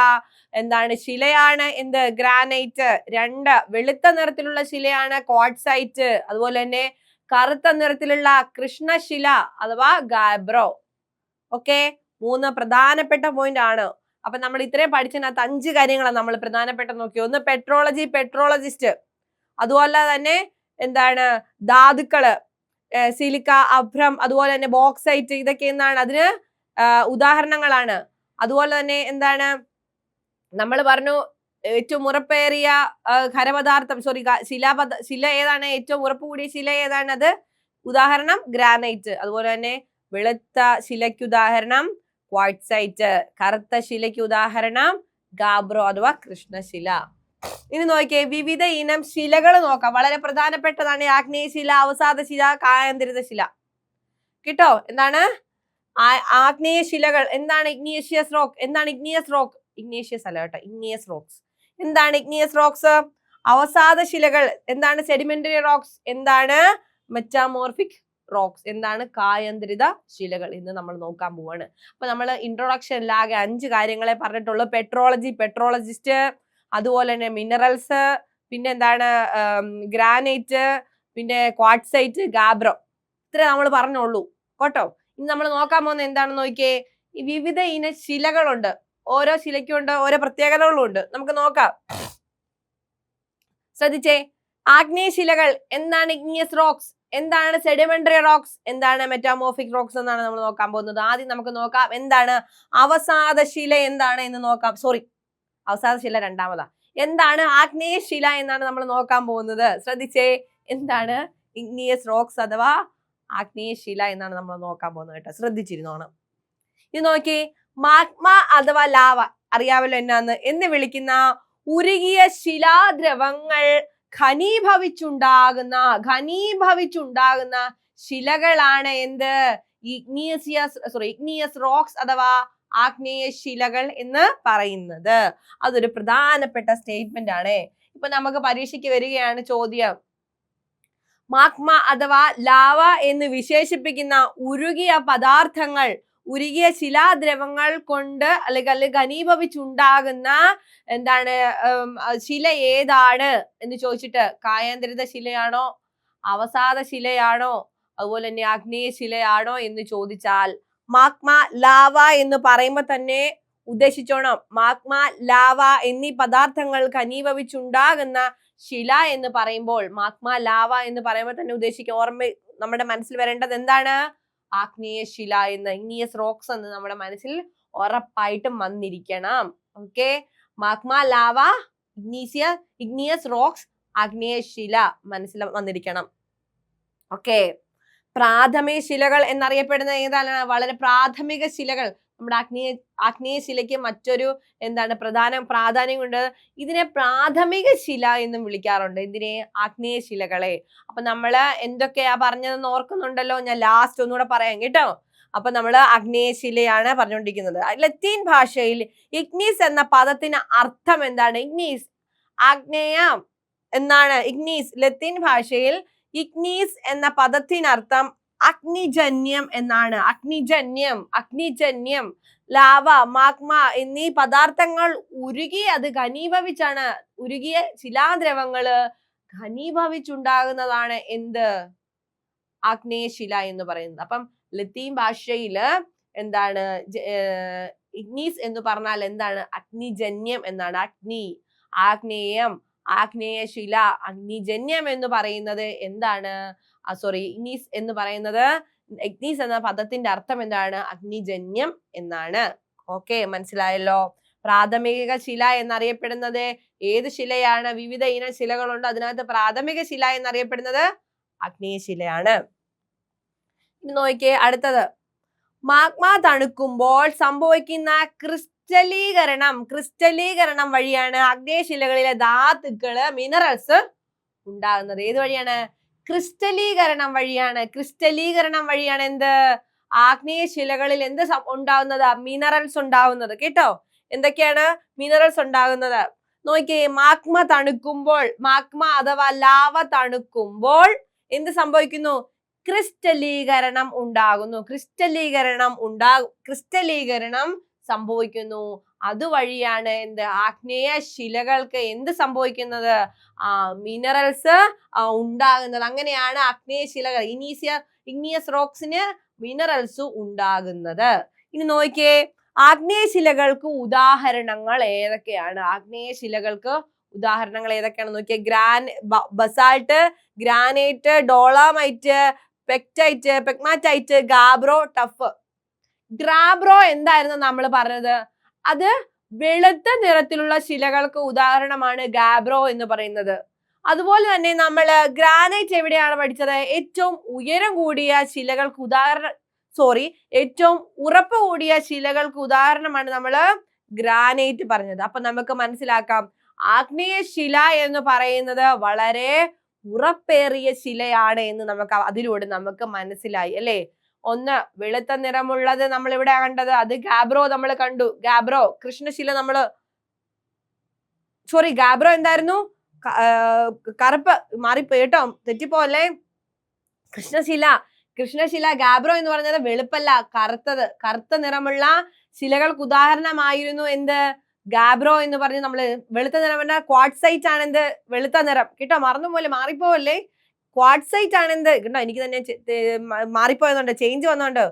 എന്താണ് ശിലയാണ് എന്ത്? ഗ്രാനൈറ്റ്. രണ്ട്, വെളുത്ത നിറത്തിലുള്ള ശിലയാണ് ക്വാർട്ട്സൈറ്റ്. അതുപോലെ തന്നെ കറുത്ത നിറത്തിലുള്ള കൃഷ്ണശില അഥവാ ഗാബ്രോ. ഓക്കെ, മൂന്ന് പ്രധാനപ്പെട്ട പോയിന്റ് ആണ്. അപ്പൊ നമ്മൾ ഇത്രയും പഠിച്ചതിനകത്ത് 5 കാര്യങ്ങളാണ് നമ്മൾ പ്രധാനപ്പെട്ട നോക്കി. ഒന്ന് പെട്രോളജി, പെട്രോളജിസ്റ്റ്. അതുപോലെ തന്നെ എന്താണ് ധാതുക്കള്, സിലിക്ക, അഭ്രം, അതുപോലെ തന്നെ ബോക്സൈറ്റ്, ഇതൊക്കെ എന്താണ് അതിന് ഉദാഹരണങ്ങളാണ്. അതുപോലെ തന്നെ എന്താണ് നമ്മൾ പറഞ്ഞു ഏറ്റവും ഉറപ്പേറിയ ഖരപദാർത്ഥം, സോറി ശില ഏതാണ്? ഏറ്റവും ഉറപ്പ് കൂടിയ ശില ഏതാണ്? അത് ഉദാഹരണം ഗ്രാനൈറ്റ്. അതുപോലെ തന്നെ വെളുത്ത ശിലയ്ക്ക് ഉദാഹരണം ക്വാർട്ട്സൈറ്റ്, കറുത്ത ശിലയ്ക്ക് ഉദാഹരണം ഗാബ്രോ അഥവാ കൃഷ്ണശില. ഇനി നോക്കിയേ, വിവിധ ഇനം ശിലകൾ നോക്കാം. വളരെ പ്രധാനപ്പെട്ടതാണ് ആഗ്നേയശില, അവസാദ ശില, കായന്തരിത ശില. കേട്ടോ, എന്താണ് ആഗ്നേയ ശിലകൾ? എന്താണ് ഇഗ്നിയസ് റോക്ക്? എന്താണ് ഇഗ്നിയസ് റോക്ക്? ഇഗ്നേഷ്യസ് അല്ല കേട്ടോ, ഇഗ്നിയസ് റോക്സ്. എന്താണ് ഇഗ്നിയസ് റോക്സ്? അവസാദ ശിലകൾ. എന്താണ് സെഡിമെന്ററി റോക്സ്? എന്താണ് മെറ്റാമോർഫിക് റോക്സ്? എന്താണ് കായന്തരിത ശിലകൾ? ഇന്ന് നമ്മൾ നോക്കാൻ പോവാണ്. അപ്പൊ നമ്മൾ ഇൻട്രൊഡക്ഷനിലാകെ 5 കാര്യങ്ങളെ പറഞ്ഞിട്ടുള്ളൂ. പെട്രോളജി, പെട്രോളജിസ്റ്റ്, അതുപോലെ തന്നെ മിനറൽസ്, പിന്നെ എന്താണ് ഗ്രാനൈറ്റ്, പിന്നെ ക്വാർട്ട്സൈറ്റ്, ഗാബ്രോ. ഇത്ര നമ്മൾ പറഞ്ഞോളൂ കേട്ടോ. ഇനി നമ്മൾ നോക്കാൻ പോകുന്നത് എന്താണെന്ന് നോക്കിയേ, ഈ വിവിധ ഇന ശിലകളുണ്ട്. ഓരോ ശിലയ്ക്കും ഉണ്ട് ഓരോ പ്രത്യേകതകളും ഉണ്ട്. നമുക്ക് നോക്കാം. ശ്രദ്ധിച്ചേ, ആഗ്നേയ ശിലകൾ എന്താണ്? Igneous rocks. എന്താണ് സെഡിമെന്ററി റോക്സ്? എന്താണ് മെറ്റാമോർഫിക് റോക്സ് എന്നാണ് നമ്മൾ നോക്കാൻ പോകുന്നത്. ആദ്യം നമുക്ക് നോക്കാം എന്താണ് അവസാദ ശില എന്താണ് എന്ന് നോക്കാം. സോറി, അവസാദ ശില രണ്ടാമതാ. എന്താണ് ആഗ്നേയ ശില എന്നാണ് നമ്മൾ നോക്കാൻ പോകുന്നത്. ശ്രദ്ധിച്ചേ, എന്താണ് ഇഗ്നിയസ് റോക്സ് അഥവാ ആഗ്നേയ ശില എന്നാണ് നമ്മൾ നോക്കാൻ പോകുന്നത് കേട്ടോ. ശ്രദ്ധിച്ചിരുന്നോണം. ഇത് നോക്കി, മാഗ്മ അഥവാ ലാവ അറിയാമല്ലോ എന്നാന്ന് എന്ന് വിളിക്കുന്ന ഉരുകിയ ശിലാദ്രവങ്ങൾ ഘനീഭവിച്ചുണ്ടാകുന്ന ശിലകളാണ് എന്ത്? ഇഗ്നിയസ് റോക്സ് അഥവാ ആഗ്നേയ ശിലകൾ എന്ന് പറയുന്നത്. അതൊരു പ്രധാനപ്പെട്ട സ്റ്റേറ്റ്മെന്റ് ആണ്. ഇപ്പൊ നമുക്ക് പരീക്ഷയ്ക്ക് വരികയാണ് ചോദ്യം, മാഗ്മ അഥവാ ലാവ എന്ന് വിശേഷിപ്പിക്കുന്ന ഉരുകിയ പദാർത്ഥങ്ങൾ, ഉരുകിയ ശിലാദ്രവങ്ങൾ കൊണ്ട് അല്ലെങ്കിൽ ഘനീഭവിച്ചുണ്ടാകുന്ന എന്താണ് ശില ഏതാണ് എന്ന് ചോദിച്ചിട്ട്, കായാന്തരിത ശിലയാണോ, അവസാദ ശിലയാണോ, അതുപോലെ തന്നെ ആഗ്നേയ ശിലയാണോ എന്ന് ചോദിച്ചാൽ മാഗ്മ, ലാവ എന്ന് പറയുമ്പോൾ തന്നെ ഉദ്ദേശിച്ചോണം, മാഗ്മ, ലാവ എന്നീ പദാർത്ഥങ്ങൾ ഘനീഭവിച്ചുണ്ടാകുന്ന ശില എന്ന് പറയുമ്പോൾ, മാഗ്മ, ലാവ എന്ന് പറയുമ്പോൾ തന്നെ ഉദ്ദേശിക്കുക, ഓർമ്മ നമ്മുടെ മനസ്സിൽ വരേണ്ടത് എന്താണ്? ആഗ്നേയ ശില എന്ന്, ഇഗ്നിയസ് റോക്സ് എന്ന് നമ്മുടെ മനസ്സിൽ ഉറപ്പായിട്ടും വന്നിരിക്കണം. Okay, magma, lava, igneous rocks, ആഗ്നേയ ശില മനസ്സിൽ വന്നിരിക്കണം. ഓക്കെ, പ്രാഥമിക ശിലകൾ എന്നറിയപ്പെടുന്ന ഏതാണ്? വളരെ പ്രാഥമിക ശിലകൾ, നമ്മുടെ ആഗ്നേയശിലയ്ക്ക് മറ്റൊരു എന്താണ് പ്രാധാന്യം കൊണ്ട് ഇതിനെ പ്രാഥമിക ശില എന്നും വിളിക്കാറുണ്ട്. ഇതിനെ ആഗ്നേയശിലകളെ. അപ്പൊ നമ്മള് എന്തൊക്കെയാ പറഞ്ഞതെന്ന് ഓർക്കുന്നുണ്ടല്ലോ? ഞാൻ ലാസ്റ്റ് ഒന്നുകൂടെ പറയാം കേട്ടോ. അപ്പൊ നമ്മള് ആഗ്നേയശിലയാണ് പറഞ്ഞുകൊണ്ടിരിക്കുന്നത്. ലത്തീൻ ഭാഷയിൽ ഇഗ്നീസ് എന്ന പദത്തിന് അർത്ഥം എന്താണ്? ഇഗ്നീസ് ആഗ്നേയം എന്നാണ്. ഇഗ്നീസ് ലത്തീൻ ഭാഷയിൽ ഇഗ്നീസ് എന്ന പദത്തിനർത്ഥം അഗ്നിജന്യം എന്നാണ്. അഗ്നിജന്യം ലാവ, മാഗ്മ എന്നീ പദാർത്ഥങ്ങൾ ഉരുകി അത് ഘനീഭവിച്ചാണ്, ഉരുകിയ ശിലാദ്രവങ്ങള് ഘനീഭവിച്ചുണ്ടാകുന്നതാണ് എന്ത്? ആഗ്നേയശില എന്ന് പറയുന്നത്. അപ്പം ലത്തീൻ ഭാഷയില് എന്താണ് ഇഗ്നീസ് എന്ന് പറഞ്ഞാൽ എന്താണ്? അഗ്നിജന്യം എന്നാണ്. ആഗ്നേയം, ആഗ്നേയശില, അഗ്നിജന്യം എന്ന് പറയുന്നത് എന്താണ്? ഇഗ്നീസ് എന്ന് പറയുന്നത്, ഇഗ്നീസ് എന്ന പദത്തിന്റെ അർത്ഥം എന്താണ്? അഗ്നിജന്യം എന്നാണ്. ഓക്കെ, മനസ്സിലായല്ലോ? പ്രാഥമിക ശില എന്നറിയപ്പെടുന്നത് ഏത് ശിലയാണ്? വിവിധ ഇനം ശിലകളുണ്ട്, അതിനകത്ത് പ്രാഥമിക ശില എന്നറിയപ്പെടുന്നത് ആഗ്നേയശിലയാണ്. ഇനി നോക്കിയേ അടുത്തത്. മാഗ്മ തണുക്കുമ്പോൾ സംഭവിക്കുന്ന ക്രിസ്റ്റലീകരണം വഴിയാണ് ആഗ്നേയശിലകളിലെ ധാതുക്കള്, മിനറൽസ് ഉണ്ടാകുന്നത്. ഏത് വഴിയാണ്? ക്രിസ്റ്റലീകരണം വഴിയാണ് എന്ത്? ആഗ്നേയശിലകളിൽ എന്ത് ഉണ്ടാവുന്നത്? മിനറൽസ് ഉണ്ടാവുന്നത്. കേട്ടോ, എന്തൊക്കെയാണ് മിനറൽസ് ഉണ്ടാകുന്നത്? നോക്കിയേ, മാഗ്മ അഥവാ ലാവ തണുക്കുമ്പോൾ എന്ത് സംഭവിക്കുന്നു? ക്രിസ്റ്റലീകരണം ഉണ്ടാകുന്നു. ക്രിസ്റ്റലീകരണം സംഭവിക്കുന്നു. അതുവഴിയാണ് എന്ത്? ആഗ്നേയ ശിലകൾക്ക് എന്ത് സംഭവിക്കുന്നത്? മിനറൽസ് ഉണ്ടാകുന്നത്. അങ്ങനെയാണ് ആഗ്നേയ ശിലകൾ, ഇഗ്നിയസ് റോക്സിന് മിനറൽസ് ഉണ്ടാകുന്നത്. ഇനി നോക്കിയേ, ആഗ്നേയ ശിലകൾക്ക് ഉദാഹരണങ്ങൾ ഏതൊക്കെയാണ്? നോക്കിയേ, basalt, granite, dolomite, pegmatite, gabbro, tuff. Gabbro എന്തായിരുന്നു നമ്മൾ പറഞ്ഞത്? അത് വെളുത്ത നിറത്തിലുള്ള ശിലകൾക്ക് ഉദാഹരണമാണ് ഗാബ്രോ എന്ന് പറയുന്നത്. അതുപോലെ തന്നെ നമ്മൾ ഗ്രാനൈറ്റ് എവിടെയാണ് പഠിച്ചത്? ഏറ്റവും ഉയരം കൂടിയ ശിലകൾക്ക് ഏറ്റവും ഉറപ്പ് കൂടിയ ശിലകൾക്ക് ഉദാഹരണമാണ് നമ്മൾ ഗ്രാനൈറ്റ് പറഞ്ഞത്. അപ്പൊ നമുക്ക് മനസ്സിലാക്കാം, ആഗ്നേയ ശില എന്ന് പറയുന്നത് വളരെ ഉറപ്പേറിയ ശിലയാണ് എന്ന് അതിലൂടെ നമുക്ക് മനസ്സിലായി അല്ലേ? ഒന്ന് വെളുത്ത നിറമുള്ളത് നമ്മൾ ഇവിടെ കണ്ടത്, അത് ഗാബ്രോ നമ്മൾ കണ്ടു. ഗാബ്രോ കൃഷ്ണശില ഗാബ്രോ എന്തായിരുന്നു? കറുപ്പ്, മാറിപ്പോയി കേട്ടോ, തെറ്റിപ്പോല്ലേ. കൃഷ്ണശില ഗാബ്രോ എന്ന് പറഞ്ഞത് വെളുപ്പല്ല, കറുത്ത നിറമുള്ള ശിലകൾക്ക് ഉദാഹരണമായിരുന്നു എന്ത്? ഗാബ്രോ എന്ന് പറഞ്ഞ് നമ്മള്. വെളുത്ത നിറം പറഞ്ഞാൽ ക്വാർട്സൈറ്റ് ആണ് എന്ത്? വെളുത്ത നിറം. കേട്ടോ, മറന്നുപോലെ, മാറിപ്പോവല്ലേ. ക്വാർട്സൈറ്റ് ആണ് എന്ത്? കേട്ടോ, എനിക്ക് തന്നെ മാറിപ്പോയതുകൊണ്ട്, ചേഞ്ച് വന്നോണ്ട്.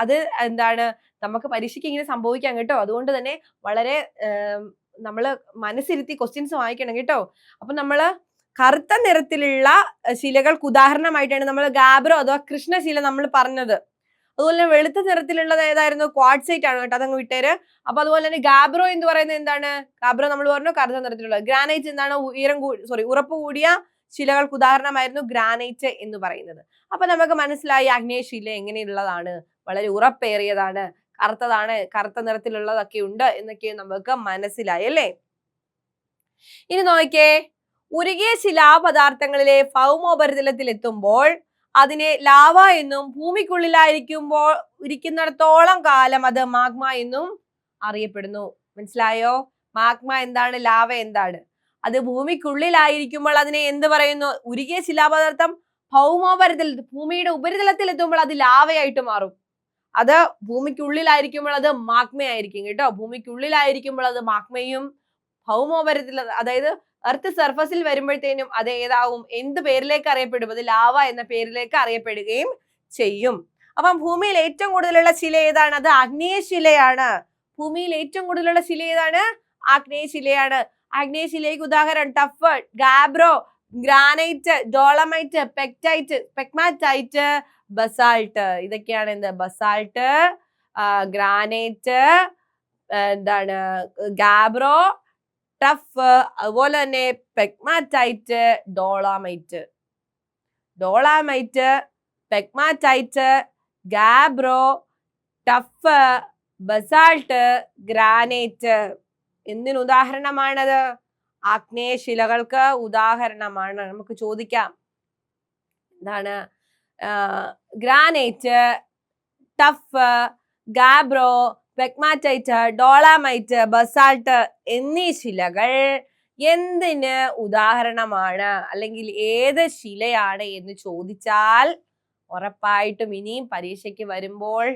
അത് എന്താണ്, നമുക്ക് പരീക്ഷയ്ക്ക് ഇങ്ങനെ സംഭവിക്കാം കേട്ടോ. അതുകൊണ്ട് തന്നെ വളരെ നമ്മള് മനസ്സിരുത്തി ക്വസ്റ്റ്യൻസ് വായിക്കണം കേട്ടോ. അപ്പൊ നമ്മള് കറുത്ത നിറത്തിലുള്ള ശിലകൾക്ക് ഉദാഹരണമായിട്ടാണ് നമ്മൾ ഗാബ്രോ അഥവാ കൃഷ്ണശില നമ്മൾ പറഞ്ഞത്. അതുപോലെ തന്നെ വെളുത്ത നിറത്തിലുള്ളത് ഏതായിരുന്നു? ക്വാർട്സൈറ്റ് ആണ് കേട്ടോ, അതങ്ങ് വിട്ടേര്. അപ്പൊ അതുപോലെ തന്നെ ഗാബ്രോ എന്ന് പറയുന്നത് എന്താണ്? ഗാബ്രോ നമ്മൾ പറഞ്ഞു കറുത്ത നിറത്തിലുള്ളത്. ഗ്രാനൈറ്റ് എന്താണ്? ഉറപ്പ് കൂടിയ ശിലകൾക്ക് ഉദാഹരണമായിരുന്നു ഗ്രാനൈറ്റ് എന്ന് പറയുന്നത്. അപ്പൊ നമുക്ക് മനസ്സിലായി ആഗ്നേയശില എങ്ങനെയുള്ളതാണ്, വളരെ ഉറപ്പേറിയതാണ്, കറുത്ത നിറത്തിലുള്ളതൊക്കെ ഉണ്ട് എന്നൊക്കെ നമുക്ക് മനസ്സിലായി അല്ലേ? ഇനി നോക്കിയേ, ഉരുകിയ ശിലാപദാർത്ഥങ്ങളിലെ ഭൗമോപരിതലത്തിൽ എത്തുമ്പോൾ അതിനെ ലാവ എന്നും ഭൂമിക്കുള്ളിലായിരിക്കുമ്പോൾ ഇരിക്കുന്നിടത്തോളം കാലം അത് മാഗ്മ എന്നും അറിയപ്പെടുന്നു. മനസ്സിലായോ? മാഗ്മ എന്താണ്, ലാവ എന്താണ്? അത് ഭൂമിക്കുള്ളിലായിരിക്കുമ്പോൾ അതിനെ എന്ത് പറയുന്നു? ഉരുകിയ ശിലാപദാർത്ഥം ഭൂമിയുടെ ഉപരിതലത്തിൽ എത്തുമ്പോൾ അത് ലാവയായിട്ട് മാറും. അത് ഭൂമിക്കുള്ളിലായിരിക്കുമ്പോൾ അത് മാഗ്മയായിരിക്കും കേട്ടോ. ഭൂമിക്കുള്ളിലായിരിക്കുമ്പോൾ അത് മാഗ്മയും, ഭൗമോപരിതല അതായത് എർത്ത് സർഫസിൽ വരുമ്പോഴത്തേനും അത് ഏതാവും? എന്ത് പേരിലേക്ക് അറിയപ്പെടും? അത് ലാവ എന്ന പേരിലേക്ക് അറിയപ്പെടുകയും ചെയ്യും. അപ്പം ഭൂമിയിൽ ഏറ്റവും കൂടുതലുള്ള ശില ഏതാണ്? അത് ആഗ്നേയശിലയാണ്. ഭൂമിയിൽ ഏറ്റവും കൂടുതലുള്ള ശില ഏതാണ്? ആഗ്നേയശിലയാണ്. ആഗ്നേയശിലയ്ക്ക് ഉദാഹരണം tuff, gabbro, granite, dolomite, pegmatite, basalt. ഇതൊക്കെയാണ് എന്ത്? ബസാൾട്ട്, ഗ്രാനൈറ്റ്, എന്താണ്, ഗാബ്രോ, ടഫ്, അതുപോലെ തന്നെ pegmatite, dolomite, pegmatite, gabbro, tuff, basalt, granite. എന്തിന് ഉദാഹരണമാണത്? ആഗ്നേയശിലകൾക്ക് ഉദാഹരണമാണ്. നമുക്ക് ചോദിക്കാം എന്താണ്? Granite, tuff, gabbro, pegmatite, dolomite, basalt എന്നീ ശിലകൾ എന്തിന് ഉദാഹരണമാണ്, അല്ലെങ്കിൽ ഏത് ശിലയാണ് എന്ന് ചോദിച്ചാൽ ഉറപ്പായിട്ടും ഇനിയും പരീക്ഷയ്ക്ക് വരുമ്പോൾ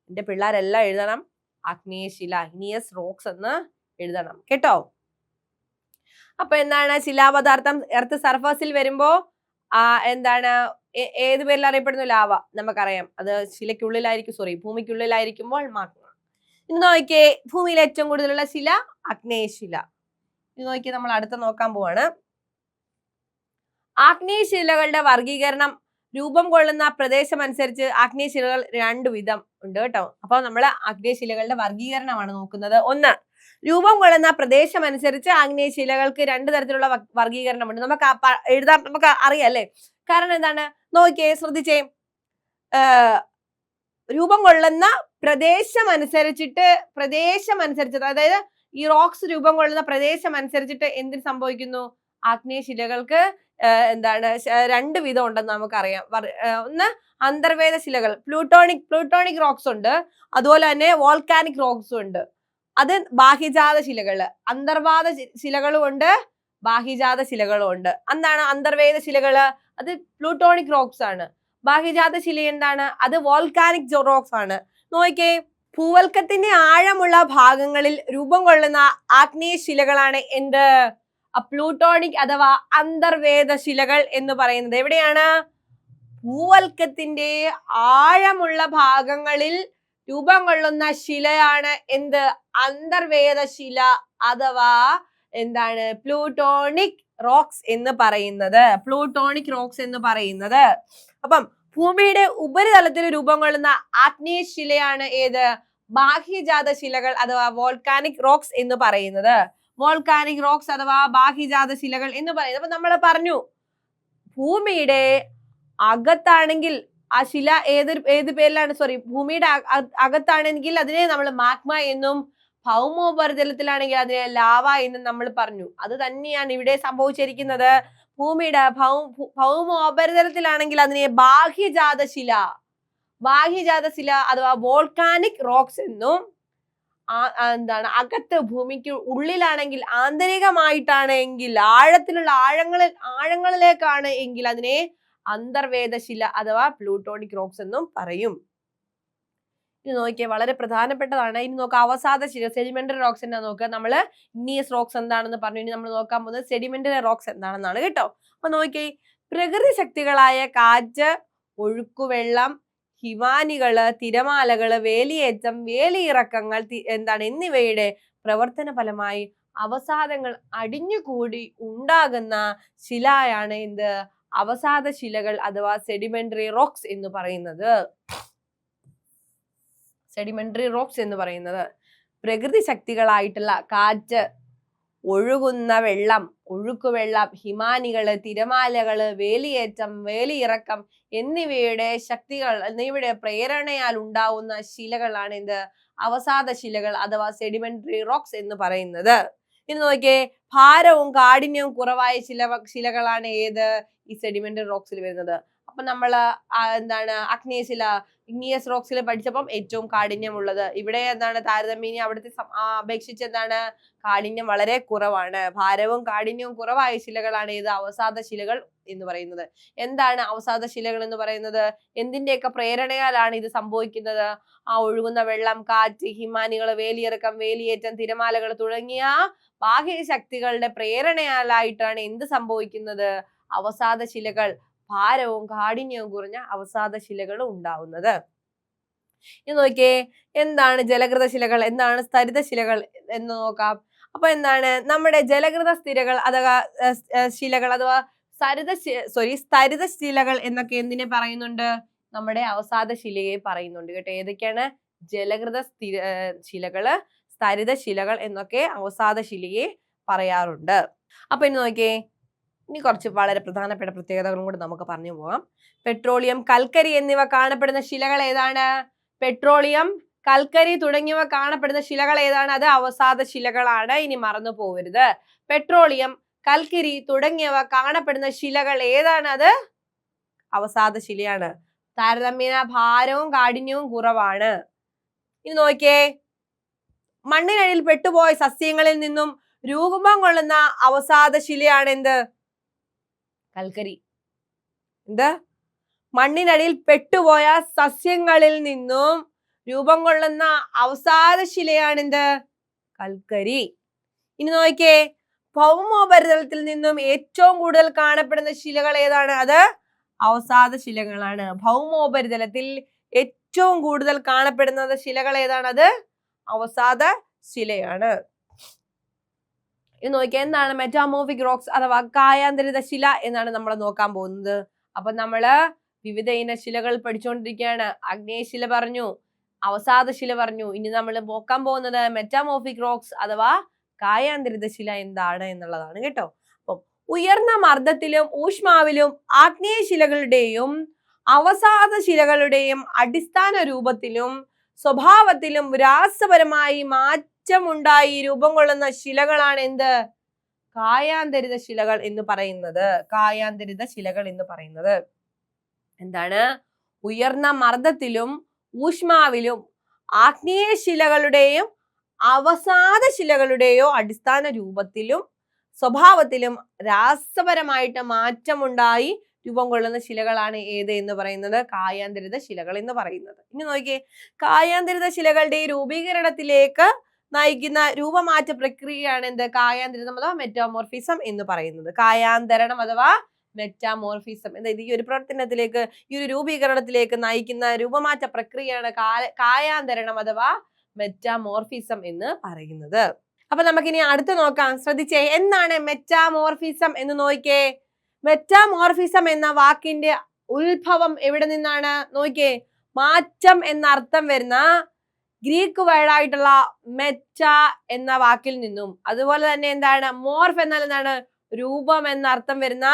എന്റെ പിള്ളേരെല്ലാം എഴുതണം ആഗ്നേയശില, ഇഗ്നിയസ് റോക്സ് എന്ന് എഴുതണം കേട്ടോ. അപ്പൊ എന്താണ് ശിലാപദാർത്ഥം എർത്ത് സർഫസിൽ വരുമ്പോ എന്താണ് ഏത് പേരിൽ അറിയപ്പെടുന്നു? ലാവ. നമുക്കറിയാം അത് ശിലയ്ക്കുള്ളിലായിരിക്കും, ഭൂമിക്കുള്ളിലായിരിക്കുമ്പോൾ മാഗ്മ. ഇന്ന് നോക്കിയേ, ഭൂമിയിൽ ഏറ്റവും കൂടുതലുള്ള ശില ആഗ്നേയശില. ഇത് നോക്കി നമ്മൾ അടുത്ത നോക്കാൻ പോവാണ്. ആഗ്നേയശിലകളുടെ വർഗീകരണം രൂപം കൊള്ളുന്ന പ്രദേശം അനുസരിച്ച് ആഗ്നേയശിലകൾ 2 വിധം ഉണ്ട് കേട്ടോ. അപ്പൊ നമ്മൾ ആഗ്നേയശിലകളുടെ വർഗീകരണമാണ് നോക്കുന്നത്. ഒന്ന്, രൂപം കൊള്ളുന്ന പ്രദേശം അനുസരിച്ച് ആഗ്നേയശിലകൾക്ക് 2 തരത്തിലുള്ള വർഗീകരണമുണ്ട്. നമുക്ക് എഴുതാം, നമുക്ക് അറിയാം അല്ലേ? കാരണം എന്താണ്? നോക്കിയേ, ശ്രദ്ധിച്ചേ. രൂപം കൊള്ളുന്ന പ്രദേശം അനുസരിച്ചിട്ട് അതായത് ഈ റോക്സ് രൂപം കൊള്ളുന്ന പ്രദേശം അനുസരിച്ചിട്ട് എന്തിന് സംഭവിക്കുന്നു? ആഗ്നേയശിലകൾക്ക് എന്താണ് 2 വിധം ഉണ്ടെന്ന് നമുക്കറിയാം. ഒന്ന് അന്തർവേദ ശിലകൾ, പ്ലൂട്ടോണിക് റോക്സ് ഉണ്ട്, അതുപോലെ തന്നെ വോൾക്കാനിക് റോക്സും ഉണ്ട്. അത് ബാഹ്യജാത ശിലകള്. അന്തർവാദ ശിലകളും ഉണ്ട്, ബാഹ്യജാത ശിലകളും ഉണ്ട്. എന്താണ് അന്തർവേദ ശിലകള്? അത് പ്ലൂട്ടോണിക് റോക്സ് ആണ്. ബാഹ്യജാത ശില എന്താണ്? അത് വോൾക്കാനിക് റോക്സ് ആണ്. നോക്കിയേ, ഭൂവൽക്കത്തിന്റെ ആഴമുള്ള ഭാഗങ്ങളിൽ രൂപം കൊള്ളുന്ന ആഗ്നേയ ശിലകളാണ് എന്ത്? പ്ലൂട്ടോണിക് അഥവാ അന്തർവേദ ശിലകൾ എന്ന് പറയുന്നത്. എവിടെയാണ്? ഭൂവൽക്കത്തിന്റെ ആഴമുള്ള ഭാഗങ്ങളിൽ രൂപം കൊള്ളുന്ന ശിലയാണ് എന്ത്? അന്തർവേദ ശില അഥവാ എന്താണ്? പ്ലൂട്ടോണിക് റോക്സ് എന്ന് പറയുന്നത്. അപ്പം ഭൂമിയുടെ ഉപരിതലത്തിൽ രൂപം കൊള്ളുന്ന ആഗ്നേയ ശിലയാണ് ഏത്? ബാഹ്യജാത ശിലകൾ അഥവാ വോൾക്കാനിക് റോക്സ് എന്ന് പറയുന്നത്. വോൾക്കാനിക് റോക്സ് അഥവാ ബാഹ്യജാത ശിലകൾ എന്ന് പറയുന്നത്. അപ്പൊ നമ്മൾ പറഞ്ഞു, ഭൂമിയുടെ അകത്താണെങ്കിൽ ആ ശില ഏത് പേരിലാണ്? ഭൂമിയുടെ അകത്താണെങ്കിൽ അതിനെ നമ്മൾ മാഗ്മ എന്നും, ഭൗമോപരിതലത്തിലാണെങ്കിൽ അതിനെ ലാവ എന്നും നമ്മൾ പറഞ്ഞു. അത് തന്നെയാണ് ഇവിടെ സംഭവിച്ചിരിക്കുന്നത്. ഭൂമിയുടെ ഭൗമോപരിതലത്തിലാണെങ്കിൽ അതിനെ ബാഹ്യജാത ശില അഥവാ വോൾക്കാനിക് റോക്സ് എന്നും, എന്താണ് അകത്ത് ഭൂമിക്ക് ഉള്ളിലാണെങ്കിൽ ആന്തരികമായിട്ടാണെങ്കിൽ ആഴങ്ങളിലേക്കാണ് എങ്കിൽ അതിനെ അന്തർവേദ ശില അഥവാ പ്ലൂട്ടോണിക് റോക്സ് എന്നും പറയും. ഇനി നോക്കിയാൽ വളരെ പ്രധാനപ്പെട്ടതാണ്. ഇനി നോക്കാം അവസാദ ശില, സെഡിമെന്ററി റോക്സ് എന്താ നോക്കുക. നമ്മള് ഇഗ്നിയസ് റോക്സ് എന്താണെന്ന് പറഞ്ഞു. ഇനി നമ്മൾ നോക്കാൻ പോകുന്നത് സെഡിമെന്ററി റോക്സ് എന്താണെന്നാണ് കേട്ടോ. അപ്പൊ നോക്കിയേ, പ്രകൃതി ശക്തികളായ കാറ്റ്, ഒഴുക്കുവെള്ളം, ഹിമാനികള്, തിരമാലകള്, വേലിയേറ്റം, വേലിയിറക്കങ്ങൾ എന്നിവയുടെ പ്രവർത്തന ഫലമായി അവസാദങ്ങൾ അടിഞ്ഞുകൂടി ഉണ്ടാകുന്ന ശിലയാണ് എന്ത്? അവസാദ ശിലകൾ അഥവാ സെഡിമെന്ററി റോക്സ് എന്ന് പറയുന്നത്. പ്രകൃതി ശക്തികളായിട്ടുള്ള കാറ്റ്, ഒഴുകുന്ന വെള്ളം, ഒഴുക്കുവെള്ളം, ഹിമാനികള്, തിരമാലകള്, വേലിയേറ്റം, വേലിയിറക്കം എന്നിവയുടെ പ്രേരണയാൽ ഉണ്ടാവുന്ന ശിലകളാണ് എന്ത്? അവസാദ ശിലകൾ അഥവാ സെഡിമെന്ററി റോക്സ് എന്ന് പറയുന്നത്. ഇനി നോക്കിയേ, ഭാരവും കാഠിന്യവും കുറവായ ശിലകളാണ് ഏത്? ഈ സെഡിമെന്ററി റോക്സിൽ വരുന്നത്. അപ്പൊ നമ്മള് എന്താണ് അഗ്നേയശില, ഇഗ്നിയസ് റോക്സിൽ പഠിച്ചപ്പം ഏറ്റവും കാഠിന്യമുള്ളത്. ഇവിടെ എന്താണ് താരതമ്യേന അവിടുത്തെ അപേക്ഷിച്ച് എന്താണ് കാഠിന്യം വളരെ കുറവാണ്. ഭാരവും കാഠിന്യവും കുറവായ ശിലകളാണ് ഏത്? അവസാദ ശിലകൾ എന്ന് പറയുന്നത്. എന്താണ് അവസാദ ശിലകൾ എന്ന് പറയുന്നത്? എന്തിന്റെയൊക്കെ പ്രേരണയാലാണ് ഇത് സംഭവിക്കുന്നത്? ഒഴുകുന്ന വെള്ളം, കാറ്റ്, ഹിമാനികൾ, വേലിയിറക്കം, വേലിയേറ്റം, തിരമാലകൾ തുടങ്ങിയ ബാഹ്യ ശക്തികളുടെ പ്രേരണയാലായിട്ടാണ് എന്ത് സംഭവിക്കുന്നത്? അവസാദ ശിലകൾ, ഭാരവും കാഠിന്യവും കുറഞ്ഞ അവസാദ ശിലകൾ ഉണ്ടാവുന്നത്. ഇത് നോക്കിയേ, എന്താണ് ജലകൃത ശിലകൾ, എന്താണ് സ്ഥരിത ശിലകൾ എന്ന് നോക്കാം. അപ്പൊ എന്താണ് നമ്മുടെ ജലകൃത ശിലകൾ അഥവാ സ്ഥരിത ശിലകൾ എന്നൊക്കെ എന്തിനെ പറയുന്നുണ്ട്? നമ്മുടെ അവസാദ ശിലയെ പറയുന്നുണ്ട് കേട്ടോ. ഏതൊക്കെയാണ്? ജലകൃത ശിലകള്, സ്ഥരിത ശിലകൾ എന്നൊക്കെ അവസാദ ശിലയെ പറയാറുണ്ട്. അപ്പൊ ഇനി നോക്കിയേ, ഇനി കുറച്ച് വളരെ പ്രധാനപ്പെട്ട പ്രത്യേകതകളും കൂടി നമുക്ക് പറഞ്ഞു പോകാം. പെട്രോളിയം, കൽക്കരി എന്നിവ കാണപ്പെടുന്ന ശിലകൾ ഏതാണ്? പെട്രോളിയം, കൽക്കരി തുടങ്ങിയവ കാണപ്പെടുന്ന ശിലകൾ ഏതാണ്? അത് അവസാദ ശിലകളാണ്. ഇനി മറന്നു പോകരുത്. പെട്രോളിയം, കൽക്കരി തുടങ്ങിയവ കാണപ്പെടുന്ന ശിലകൾ ഏതാണ്? അത് അവസാദ ശിലയാണ്. താരതമ്യേന ഭാരവും കാഠിന്യവും കുറവാണ്. ഇനി നോക്കിയേ, മണ്ണിനടിയിൽ പെട്ടുപോയ സസ്യങ്ങളിൽ നിന്നും രൂപം കൊള്ളുന്ന അവസാദ ശിലയാണ് എന്ത്? കൽക്കരി. എന്ത്? മണ്ണിനടിയിൽ പെട്ടുപോയ സസ്യങ്ങളിൽ നിന്നും രൂപം കൊള്ളുന്ന അവസാദ ശിലയാണ് എന്ത്? കൽക്കരി. ഇനി നോക്കിയേ, ഭൗമോപരിതലത്തിൽ നിന്നും ഏറ്റവും കൂടുതൽ കാണപ്പെടുന്ന ശിലകൾ ഏതാണ്? അത് അവസാദ ശിലകളാണ്. ഭൗമോപരിതലത്തിൽ ഏറ്റവും കൂടുതൽ കാണപ്പെടുന്ന ശിലകൾ ഏതാണ്? അത് അവസാദ ശിലയാണ്. ഇത് നോക്കിയാൽ എന്താണ് മെറ്റാമോർഫിക് റോക്സ് അഥവാ കായാന്തരിത ശില എന്നാണ് നമ്മൾ നോക്കാൻ പോകുന്നത്. അപ്പൊ നമ്മള് വിവിധ ഇന ശിലകൾ പഠിച്ചുകൊണ്ടിരിക്കുകയാണ്. ആഗ്നേയശില പറഞ്ഞു, അവസാദ ശില പറഞ്ഞു. ഇനി നമ്മൾ നോക്കാൻ പോകുന്നത് മെറ്റാമോർഫിക് റോക്സ് അഥവാ കായാന്തരിത ശില എന്താണ് എന്നുള്ളതാണ് കേട്ടോ. അപ്പം ഉയർന്ന മർദ്ദത്തിലും ഊഷ്മാവിലും ആഗ്നേയ ശിലകളുടെയും അവസാദ ശിലകളുടെയും അടിസ്ഥാന രൂപത്തിലും സ്വഭാവത്തിലും രാസപരമായി മാറ്റമുണ്ടായി രൂപം കൊള്ളുന്ന ശിലകളാണ് എന്ത്? കായാന്തരിത ശിലകൾ എന്ന് പറയുന്നത്. കായാന്തരിത ശിലകൾ എന്ന് പറയുന്നത് എന്താണ്? ഉയർന്ന മർദ്ദത്തിലും ഊഷ്മാവിലും ആഗ്നേയ ശിലകളുടെയും അവസാദ ശിലകളുടെയോ അടിസ്ഥാന രൂപത്തിലും സ്വഭാവത്തിലും രാസപരമായിട്ട് മാറ്റമുണ്ടായി രൂപം കൊള്ളുന്ന ശിലകളാണ് ഏത് എന്ന് പറയുന്നത്? കായാന്തരിത ശിലകൾ എന്ന് പറയുന്നത്. ഇനി നോക്കിയേ, കായാന്തരിത ശിലകളുടെ രൂപീകരണത്തിലേക്ക് നയിക്കുന്ന രൂപമാറ്റ പ്രക്രിയയാണ് എന്ത്? കായാന്തരിതം അഥവാ മെറ്റാമോർഫിസം എന്ന് പറയുന്നത്. കായാന്തരണം അഥവാ മെറ്റാമോർഫിസം അതായത് ഈ ഒരു പ്രവർത്തനത്തിലേക്ക്, ഈ ഒരു രൂപീകരണത്തിലേക്ക് നയിക്കുന്ന രൂപമാറ്റ പ്രക്രിയയാണ് കായാന്തരണം അഥവാ മെറ്റാമോർഫിസം എന്ന് പറയുന്നത്. അപ്പൊ നമുക്കിനി അടുത്ത് നോക്കാം. ശ്രദ്ധിച്ചേ, എന്താണ് മെറ്റാമോർഫിസം എന്ന് നോക്കിയേ. മെറ്റാമോർഫിസം എന്ന വാക്കിന്റെ ഉത്ഭവം എവിടെ നിന്നാണ്? നോക്കിയേ, മാറ്റം എന്ന അർത്ഥം വരുന്ന ഗ്രീക്ക് വേർഡായിട്ടുള്ള മെറ്റ എന്ന വാക്കിൽ നിന്നും, അതുപോലെ തന്നെ എന്താണ് മോർഫ് എന്നാൽ എന്താണ്? രൂപം എന്ന അർത്ഥം വരുന്ന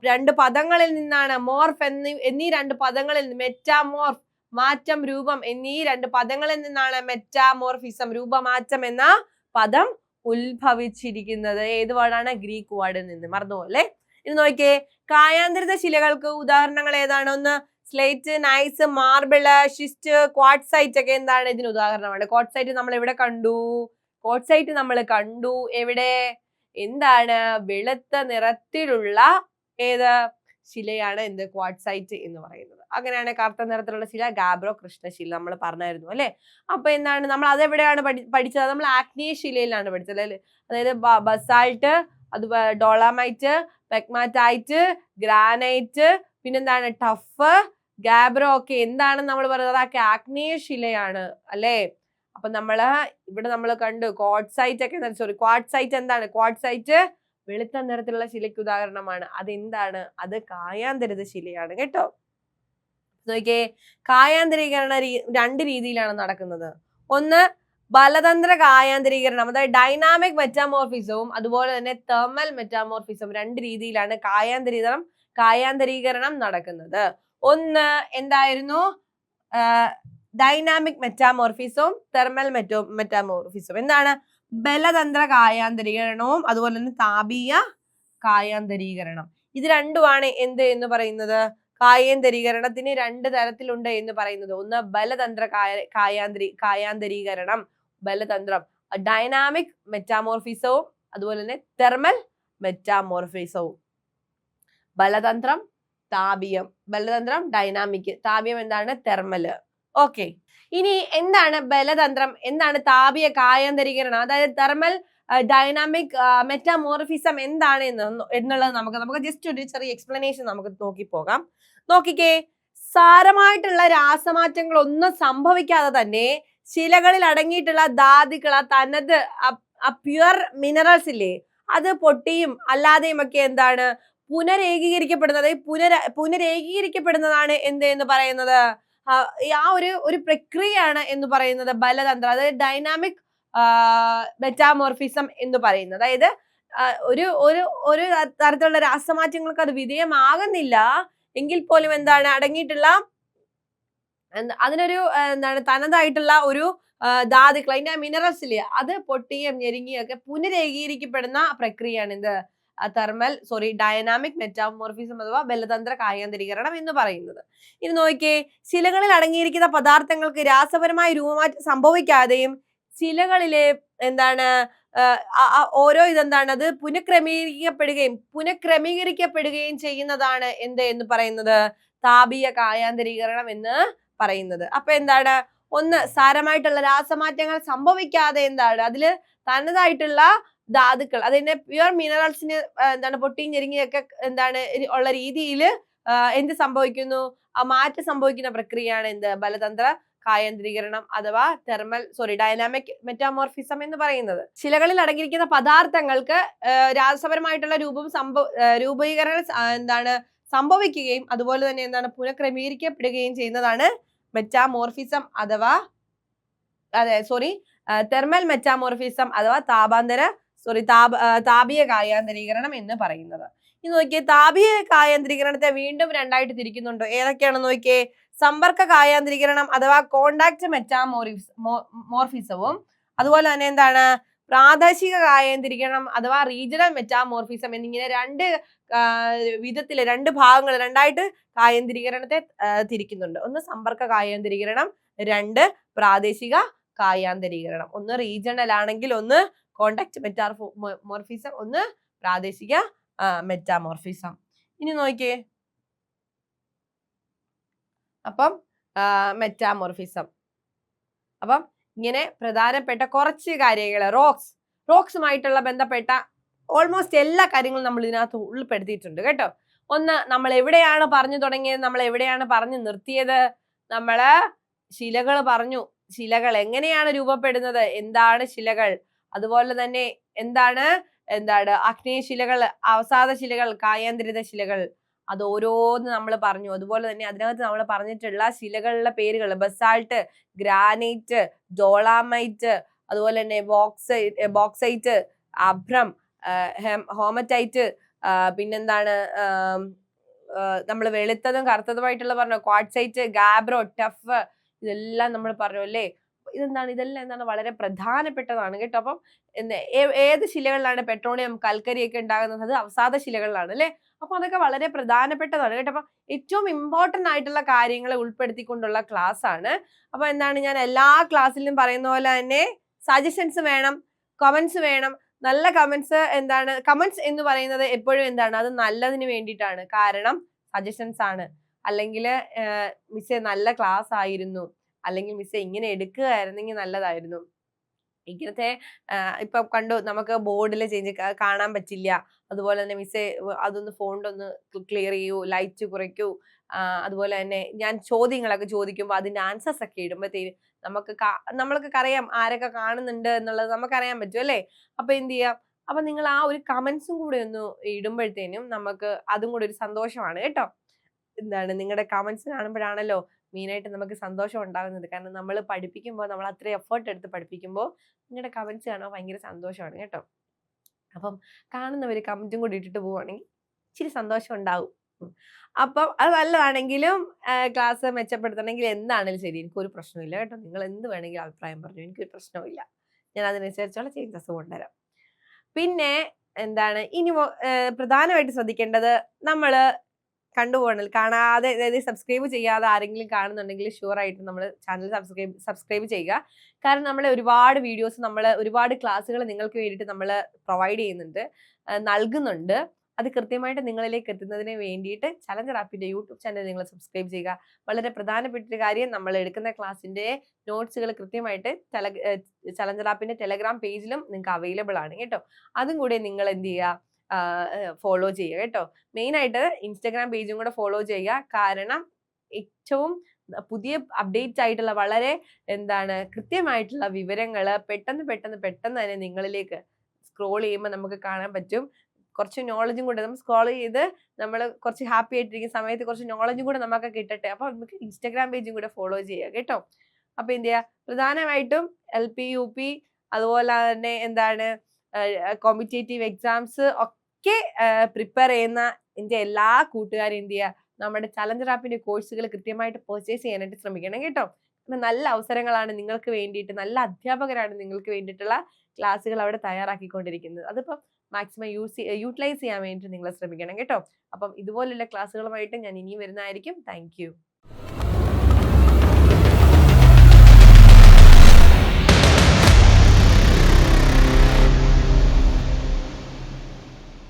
രണ്ട് പദങ്ങളിൽ നിന്നാണ്. മോർഫ് എന്നീ രണ്ട് പദങ്ങളിൽ നിന്ന്, മെറ്റാമോർഫ് മാറ്റം, രൂപം എന്നീ രണ്ട് പദങ്ങളിൽ നിന്നാണ് മെറ്റാമോർഫിസം രൂപമാറ്റം എന്ന പദം ഉത്ഭവിച്ചിരിക്കുന്നത്. ഏത് വേർഡാണ്? ഗ്രീക്ക് വേർഡിൽ നിന്ന്. മറന്നുപോലെ. ഇനി നോക്കിയേ, കായാന്തരിത ശിലകൾക്ക് ഉദാഹരണങ്ങൾ ഏതാണ്? ഒന്ന് slate, nice, marble, schist, quartzite ഒക്കെ എന്താണ് ഇതിന് ഉദാഹരണമാണ്. ക്വാർട്സൈറ്റ് നമ്മൾ എവിടെ കണ്ടു? ക്വാർട്സൈറ്റ് നമ്മൾ കണ്ടു എവിടെ? എന്താണ്? വെളുത്ത നിറത്തിലുള്ള ഏത് ശിലയാണ് എന്ത്? ക്വാർട്സൈറ്റ് എന്ന് പറയുന്നത്. അങ്ങനെയാണ് കറുത്ത നിറത്തിലുള്ള ശില ഗാബ്രോ കൃഷ്ണശില നമ്മൾ പറഞ്ഞായിരുന്നു അല്ലെ. അപ്പൊ എന്താണ് നമ്മൾ അതെവിടെയാണ് പഠിച്ചത്? നമ്മൾ ആഗ്നേയ ശിലയിലാണ് പഠിച്ചത് അല്ലെ. അതായത് ബസാൾട്ട്, അതുപോലെ ഡോളമൈറ്റ്, പെഗ്മാറ്റൈറ്റ്, ഗ്രാനൈറ്റ്, പിന്നെന്താണ് ടഫ്, ഗാബ്രോ ഒക്കെ എന്താണ് നമ്മൾ പറയുന്നത്? അതൊക്കെ ആഗ്നേയ ശിലയാണ് അല്ലെ. അപ്പൊ ഇവിടെ നമ്മൾ കണ്ടു ക്വാർട്സൈറ്റ് ഒക്കെ. സോറി, ക്വാർട്സൈറ്റ് എന്താണ്? ക്വാർട്സൈറ്റ് വെളുത്ത നിറത്തിലുള്ള ശിലയ്ക്ക് ഉദാഹരണമാണ്. അതെന്താണ്? അത് കായാന്തരിത ശിലയാണ് കേട്ടോ. നോക്കിയേ, കായാന്തരീകരണം രണ്ട് രീതിയിലാണ് നടക്കുന്നത്. ഒന്ന് ബലതന്ത്ര കായാന്തരീകരണം, അതായത് ഡൈനാമിക് മെറ്റാമോർഫിസവും അതുപോലെ തന്നെ തെർമൽ മെറ്റാമോർഫിസം, രണ്ട് രീതിയിലാണ് കായാന്തരീകരണം നടക്കുന്നത്. ഒന്ന് എന്തായിരുന്നു? ഡൈനാമിക് മെറ്റാമോർഫിസവും തെർമൽ മെറ്റാമോർഫിസവും. എന്താണ്? ബലതന്ത്ര കായാന്തരീകരണവും അതുപോലെ തന്നെ താപീയ കായാന്തരീകരണം. ഇത് രണ്ടുമാണ് എന്ത് എന്ന് പറയുന്നത്? കായാന്തരീകരണത്തിന് രണ്ട് തരത്തിലുണ്ട് എന്ന് പറയുന്നത്. ഒന്ന് ബലതന്ത്ര കായാന്തരീകരണം, ബലതന്ത്രം, ഡൈനാമിക് മെറ്റാമോർഫിസവും അതുപോലെ തന്നെ തെർമൽ മെറ്റാമോർഫിസവും. ബലതന്ത്രം, താപീയം. ബലതന്ത്രം ഡൈനാമിക്, താപീയം എന്താണ്? തെർമല്. ഓക്കെ, ഇനി എന്താണ് ബലതന്ത്രം, എന്താണ് താപീയ കായാന്തരീകരണം, അതായത് തെർമൽ ഡൈനാമിക് മെറ്റാമോർഫിസം എന്താണ് എന്നുള്ളത് നമുക്ക് ജസ്റ്റ് ഒരു ചെറിയ എക്സ്പ്ലനേഷൻ നമുക്ക് നോക്കിപ്പോകാം. നോക്കിക്കേ, സാരമായിട്ടുള്ള രാസമാറ്റങ്ങൾ ഒന്നും സംഭവിക്കാതെ തന്നെ ശിലകളിൽ അടങ്ങിയിട്ടുള്ള ധാതുക്കൾ, തനത് പ്യുവർ മിനറൽസ് ഇല്ലേ, അത് പൊട്ടിയും അല്ലാതെയും ഒക്കെ എന്താണ് പുനരേകീകരിക്കപ്പെടുന്നത്. പുനരേകീകരിക്കപ്പെടുന്നതാണ് എന്ത് എന്ന് പറയുന്നത്? ആ ഒരു പ്രക്രിയയാണ് എന്ന് പറയുന്നത് ബലതന്ത്രം, അതായത് ഡൈനാമിക് മെറ്റാമോർഫിസം എന്ന് പറയുന്നത്. അതായത് ഒരു തരത്തിലുള്ള രാസമാറ്റങ്ങൾക്ക് അത് വിധേയമാകുന്നില്ല എങ്കിൽ പോലും എന്താണ് അടങ്ങിയിട്ടുള്ള അതിനൊരു എന്താണ് തനതായിട്ടുള്ള ഒരു ധാതുക്കൾ, അതിന്റെ മിനറൽസ് ഇല്ലേ, അത് പൊട്ടിയും ഞെരുങ്ങിയും ഒക്കെ പുനരേകീകരിക്കപ്പെടുന്ന പ്രക്രിയയാണ് എന്ത് ഡൈനാമിക് മെറ്റാമോർഫിസം അഥവാ ബലതന്ത്ര കായാന്തരീകരണം എന്ന് പറയുന്നത്. ഇനി നോക്കിയേ, ശിലകളിൽ അടങ്ങിയിരിക്കുന്ന പദാർത്ഥങ്ങൾക്ക് രാസപരമായ രൂപമാറ്റം സംഭവിക്കാതെയും ശിലകളിലെ എന്താണ് ഓരോ ഇതെന്താണ് അത് പുനഃക്രമീകരിക്കപ്പെടുകയും ചെയ്യുന്നതാണ് എന്ത് എന്ന് പറയുന്നത് താപീയ കായാന്തരീകരണം എന്ന് പറയുന്നത്. അപ്പൊ എന്താണ്, ഒന്ന് സാരമായിട്ടുള്ള രാസമാറ്റങ്ങൾ സംഭവിക്കാതെ എന്താണ് അതില് തനതായിട്ടുള്ള ധാതുക്കൾ, അതിന്റെ പ്യുവർ മിനറൽസിന് എന്താണ് പൊട്ടിയും ഞെരുങ്ങിയൊക്കെ എന്താണ് ഉള്ള രീതിയിൽ എന്ത് സംഭവിക്കുന്നു, ആ മാറ്റം സംഭവിക്കുന്ന പ്രക്രിയയാണ് എന്ത് ബലതന്ത്ര കായാന്തരീകരണം അഥവാ ഡൈനാമിക് മെറ്റാമോർഫിസം എന്ന് പറയുന്നത്. ശിലകളിൽ അടങ്ങിയിരിക്കുന്ന പദാർത്ഥങ്ങൾക്ക് രാസപരമായിട്ടുള്ള രൂപീകരണം എന്താണ് സംഭവിക്കുകയും അതുപോലെ തന്നെ എന്താണ് പുനഃക്രമീകരിക്കപ്പെടുകയും ചെയ്യുന്നതാണ് മെറ്റാമോർഫിസം അഥവാ തെർമൽ മെറ്റാമോർഫിസം അഥവാ താപീയ കായാന്തരീകരണം എന്ന് പറയുന്നത്. ഇനി നോക്കിയേ, താപീയ കായാന്തരീകരണത്തെ വീണ്ടും രണ്ടായിട്ട് തിരിക്കുന്നുണ്ടോ? ഏതൊക്കെയാണെന്ന് നോക്കിയേ, സമ്പർക്ക കായാന്തരീകരണം അഥവാ കോണ്ടാക്ട് മെറ്റാമോർഫിസവും അതുപോലെ തന്നെ എന്താണ് പ്രാദേശിക കായാന്തരീകരണം അഥവാ റീജിയണൽ മെറ്റാമോർഫിസം എന്നിങ്ങനെ രണ്ട് ഭാഗങ്ങൾ രണ്ടായിട്ട് കായാന്തരീകരണത്തെ തിരിക്കുന്നുണ്ട്. ഒന്ന് സമ്പർക്ക കായാന്തരീകരണം, രണ്ട് പ്രാദേശിക കായാന്തരീകരണം. ഒന്ന് റീജിയണൽ ആണെങ്കിൽ ഒന്ന് കോണ്ടാക്ട് മെറ്റാമോർഫിസം, ഒന്ന് പ്രാദേശിക മെറ്റാമോർഫിസം. ഇനി നോക്കിയേ, അപ്പം മെറ്റാമോർഫിസം, അപ്പം ഇങ്ങനെ പ്രധാനപ്പെട്ട കുറച്ച് കാര്യങ്ങൾ റോക്സുമായിട്ടുള്ള ബന്ധപ്പെട്ട ഓൾമോസ്റ്റ് എല്ലാ കാര്യങ്ങളും നമ്മൾ ഇതിനകത്ത് ഉൾപ്പെടുത്തിയിട്ടുണ്ട് കേട്ടോ. ഒന്ന്, നമ്മൾ എവിടെയാണ് പറഞ്ഞു തുടങ്ങിയത്, നമ്മൾ എവിടെയാണ് പറഞ്ഞു നിർത്തിയത്? നമ്മള് ശിലകൾ പറഞ്ഞു. ശിലകൾ എങ്ങനെയാണ് രൂപപ്പെടുന്നത്, എന്താണ് ശിലകൾ, അതുപോലെ തന്നെ എന്താണ് ആഗ്നേയ ശിലകൾ, അവസാദ ശിലകൾ, കായാന്തരിത ശിലകൾ, അത് ഓരോന്ന് നമ്മൾ പറഞ്ഞു. അതുപോലെ തന്നെ അതിനകത്ത് നമ്മൾ പറഞ്ഞിട്ടുള്ള ശിലകളുടെ പേരുകൾ ബസാൾട്ട്, ഗ്രാനൈറ്റ്, ഡോളാമൈറ്റ്, അതുപോലെ തന്നെ ബോക്സൈറ്റ്, അഭ്രം, ഹോമറ്റൈറ്റ്, പിന്നെന്താണ് നമ്മൾ വെളുത്തതും കറുത്തതുമായിട്ടുള്ള പറഞ്ഞു ക്വാർട്സൈറ്റ്, ഗാബ്രോ, ടഫ്, ഇതെല്ലാം നമ്മൾ പറഞ്ഞു അല്ലേ. ഇതെല്ലാം എന്താണ് വളരെ പ്രധാനപ്പെട്ടതാണ് കേട്ടോ. അപ്പം ഏത് ശിലകളിലാണ് പെട്രോളിയം, കൽക്കരിയൊക്കെ ഉണ്ടാകുന്നത്? അത് അവസാദ ശിലകളിലാണ് അല്ലെ. അപ്പൊ അതൊക്കെ വളരെ പ്രധാനപ്പെട്ടതാണ് കേട്ടോ. അപ്പൊ ഏറ്റവും ഇമ്പോർട്ടന്റ് ആയിട്ടുള്ള കാര്യങ്ങളെ ഉൾപ്പെടുത്തിക്കൊണ്ടുള്ള ക്ലാസ് ആണ്. അപ്പൊ എന്താണ്, ഞാൻ എല്ലാ ക്ലാസ്സിലും പറയുന്ന പോലെ തന്നെ സജഷൻസ് വേണം, കമന്റ്സ് വേണം. നല്ല കമന്റ്സ് കമന്റ്സ് എന്ന് പറയുന്നത് എപ്പോഴും എന്താണ്, അത് നല്ലതിന് വേണ്ടിയിട്ടാണ്. കാരണം സജഷൻസ് ആണ്. അല്ലെങ്കിൽ മിസ്സേ നല്ല ക്ലാസ് ആയിരുന്നു, അല്ലെങ്കിൽ മിസ്സേ ഇങ്ങനെ എടുക്കുകയായിരുന്നെങ്കിൽ നല്ലതായിരുന്നു, ഇങ്ങനത്തെ ഇപ്പൊ കണ്ടു നമുക്ക് ബോർഡിൽ ചേഞ്ച് കാണാൻ പറ്റില്ല, അതുപോലെ തന്നെ മിസ്സേ അതൊന്ന് ഫോണിലൊന്ന് ക്ലിയർ ചെയ്യൂ, ലൈറ്റ് കുറയ്ക്കൂ, അതുപോലെ തന്നെ ഞാൻ ചോദ്യങ്ങളൊക്കെ ചോദിക്കുമ്പോൾ അതിന്റെ ആൻസേഴ്സ് ഒക്കെ ഇടുമ്പോഴത്തേന് നമ്മൾക്ക് അറിയാം ആരൊക്കെ കാണുന്നുണ്ട് എന്നുള്ളത് നമുക്കറിയാൻ പറ്റും അല്ലേ. അപ്പൊ എന്ത് ചെയ്യാം, അപ്പൊ നിങ്ങൾ ആ ഒരു കമന്റ്സും കൂടെ ഒന്ന് ഇടുമ്പോഴത്തേനും നമുക്ക് അതും കൂടെ ഒരു സന്തോഷമാണ് കേട്ടോ. നിങ്ങളുടെ കമന്റ്സ് കാണുമ്പോഴാണല്ലോ മെയിനായിട്ട് നമുക്ക് സന്തോഷം ഉണ്ടാകുന്നത്. കാരണം നമ്മൾ പഠിപ്പിക്കുമ്പോൾ, നമ്മൾ അത്രയും എഫേർട്ട് എടുത്ത് പഠിപ്പിക്കുമ്പോൾ നിങ്ങളുടെ കമന്റ്സ് കാണാൻ ഭയങ്കര സന്തോഷമാണ് കേട്ടോ. അപ്പം കാണുന്നവർ കമന്റും കൂടി ഇട്ടിട്ട് പോവുകയാണെങ്കിൽ ഇച്ചിരി സന്തോഷം ഉണ്ടാവും. അപ്പം അത് നല്ലതാണെങ്കിലും ക്ലാസ് മെച്ചപ്പെടുത്തണമെങ്കിൽ എന്താണെങ്കിലും ശരി, എനിക്കൊരു പ്രശ്നമില്ല കേട്ടോ. നിങ്ങൾ എന്ത് വേണമെങ്കിലും അഭിപ്രായം പറഞ്ഞു, എനിക്കൊരു പ്രശ്നമില്ല. ഞാൻ അതിനനുസരിച്ചുള്ള ചേഞ്ചസ് കൊണ്ടുവരാം. പിന്നെ ഇനി പ്രധാനമായിട്ട് ശ്രദ്ധിക്കേണ്ടത്, നമ്മൾ കാണാതെ, അതായത് സബ്സ്ക്രൈബ് ചെയ്യാതെ ആരെങ്കിലും കാണുന്നുണ്ടെങ്കിൽ ഷുവർ ആയിട്ട് നമ്മൾ ചാനൽ സബ്സ്ക്രൈബ് ചെയ്യുക. കാരണം നമ്മൾ ഒരുപാട് വീഡിയോസ്, ഒരുപാട് ക്ലാസ്സുകൾ നിങ്ങൾക്ക് വേണ്ടിയിട്ട് നമ്മൾ പ്രൊവൈഡ് ചെയ്യുന്നുണ്ട്, നൽകുന്നുണ്ട്. അത് കൃത്യമായിട്ട് നിങ്ങളിലേക്ക് എത്തുന്നതിന് വേണ്ടിയിട്ട് ചലഞ്ചർ ആപ്പിന്റെ യൂട്യൂബ് ചാനൽ നിങ്ങൾ സബ്സ്ക്രൈബ് ചെയ്യുക. വളരെ പ്രധാനപ്പെട്ട ഒരു കാര്യം, നമ്മൾ എടുക്കുന്ന ക്ലാസ്സിന്റെ നോട്ട്സുകൾ കൃത്യമായിട്ട് ചലഞ്ചർ ആപ്പിന്റെ ടെലഗ്രാം പേജിലും നിങ്ങൾക്ക് അവൈലബിൾ ആണ് കേട്ടോ. അതും കൂടെ നിങ്ങൾ എന്ത് ചെയ്യുക, ഫോളോ ചെയ്യുക കേട്ടോ. മെയിനായിട്ട് ഇൻസ്റ്റാഗ്രാം പേജും കൂടെ ഫോളോ ചെയ്യുക. കാരണം ഏറ്റവും പുതിയ അപ്ഡേറ്റ് ആയിട്ടുള്ള വളരെ കൃത്യമായിട്ടുള്ള വിവരങ്ങൾ പെട്ടെന്ന് തന്നെ നിങ്ങളിലേക്ക് സ്ക്രോൾ ചെയ്യുമ്പോൾ നമുക്ക് കാണാൻ പറ്റും. കുറച്ച് നോളജും കൂടെ നമ്മൾ സ്ക്രോൾ ചെയ്ത് നമ്മൾ കുറച്ച് ഹാപ്പി ആയിട്ടിരിക്കുന്ന സമയത്ത് കുറച്ച് നോളജും കൂടെ നമുക്ക് കിട്ടട്ടെ. അപ്പൊ നമുക്ക് ഇൻസ്റ്റാഗ്രാം പേജും കൂടെ ഫോളോ ചെയ്യുക കേട്ടോ. അപ്പൊ എന്ത് ചെയ്യുക, പ്രധാനമായിട്ടും LP UP അതുപോലെ തന്നെ കോമ്പറ്റേറ്റീവ് എക്സാംസ് ഒക്കെ പ്രിപ്പയർ ചെയ്യുന്ന എൻ്റെ എല്ലാ കൂട്ടുകാരും എന്ത് ചെയ്യുക, നമ്മുടെ ചലഞ്ചർ ആപ്പിന്റെ കോഴ്സുകൾ കൃത്യമായിട്ട് പർച്ചേസ് ചെയ്യാനായിട്ട് ശ്രമിക്കണം കേട്ടോ. നല്ല അവസരങ്ങളാണ് നിങ്ങൾക്ക് വേണ്ടിയിട്ട്, നല്ല അധ്യാപകരാണ് നിങ്ങൾക്ക് വേണ്ടിയിട്ടുള്ള ക്ലാസ്സുകൾ അവിടെ തയ്യാറാക്കിക്കൊണ്ടിരിക്കുന്നത്. അതിപ്പം മാക്സിമം യൂട്ടിലൈസ് ചെയ്യാൻ വേണ്ടി നിങ്ങൾ ശ്രമിക്കണം കേട്ടോ. അപ്പം ഇതുപോലുള്ള ക്ലാസ്സുകളുമായിട്ട് ഞാൻ ഇനിയും വരുന്നതായിരിക്കും. താങ്ക്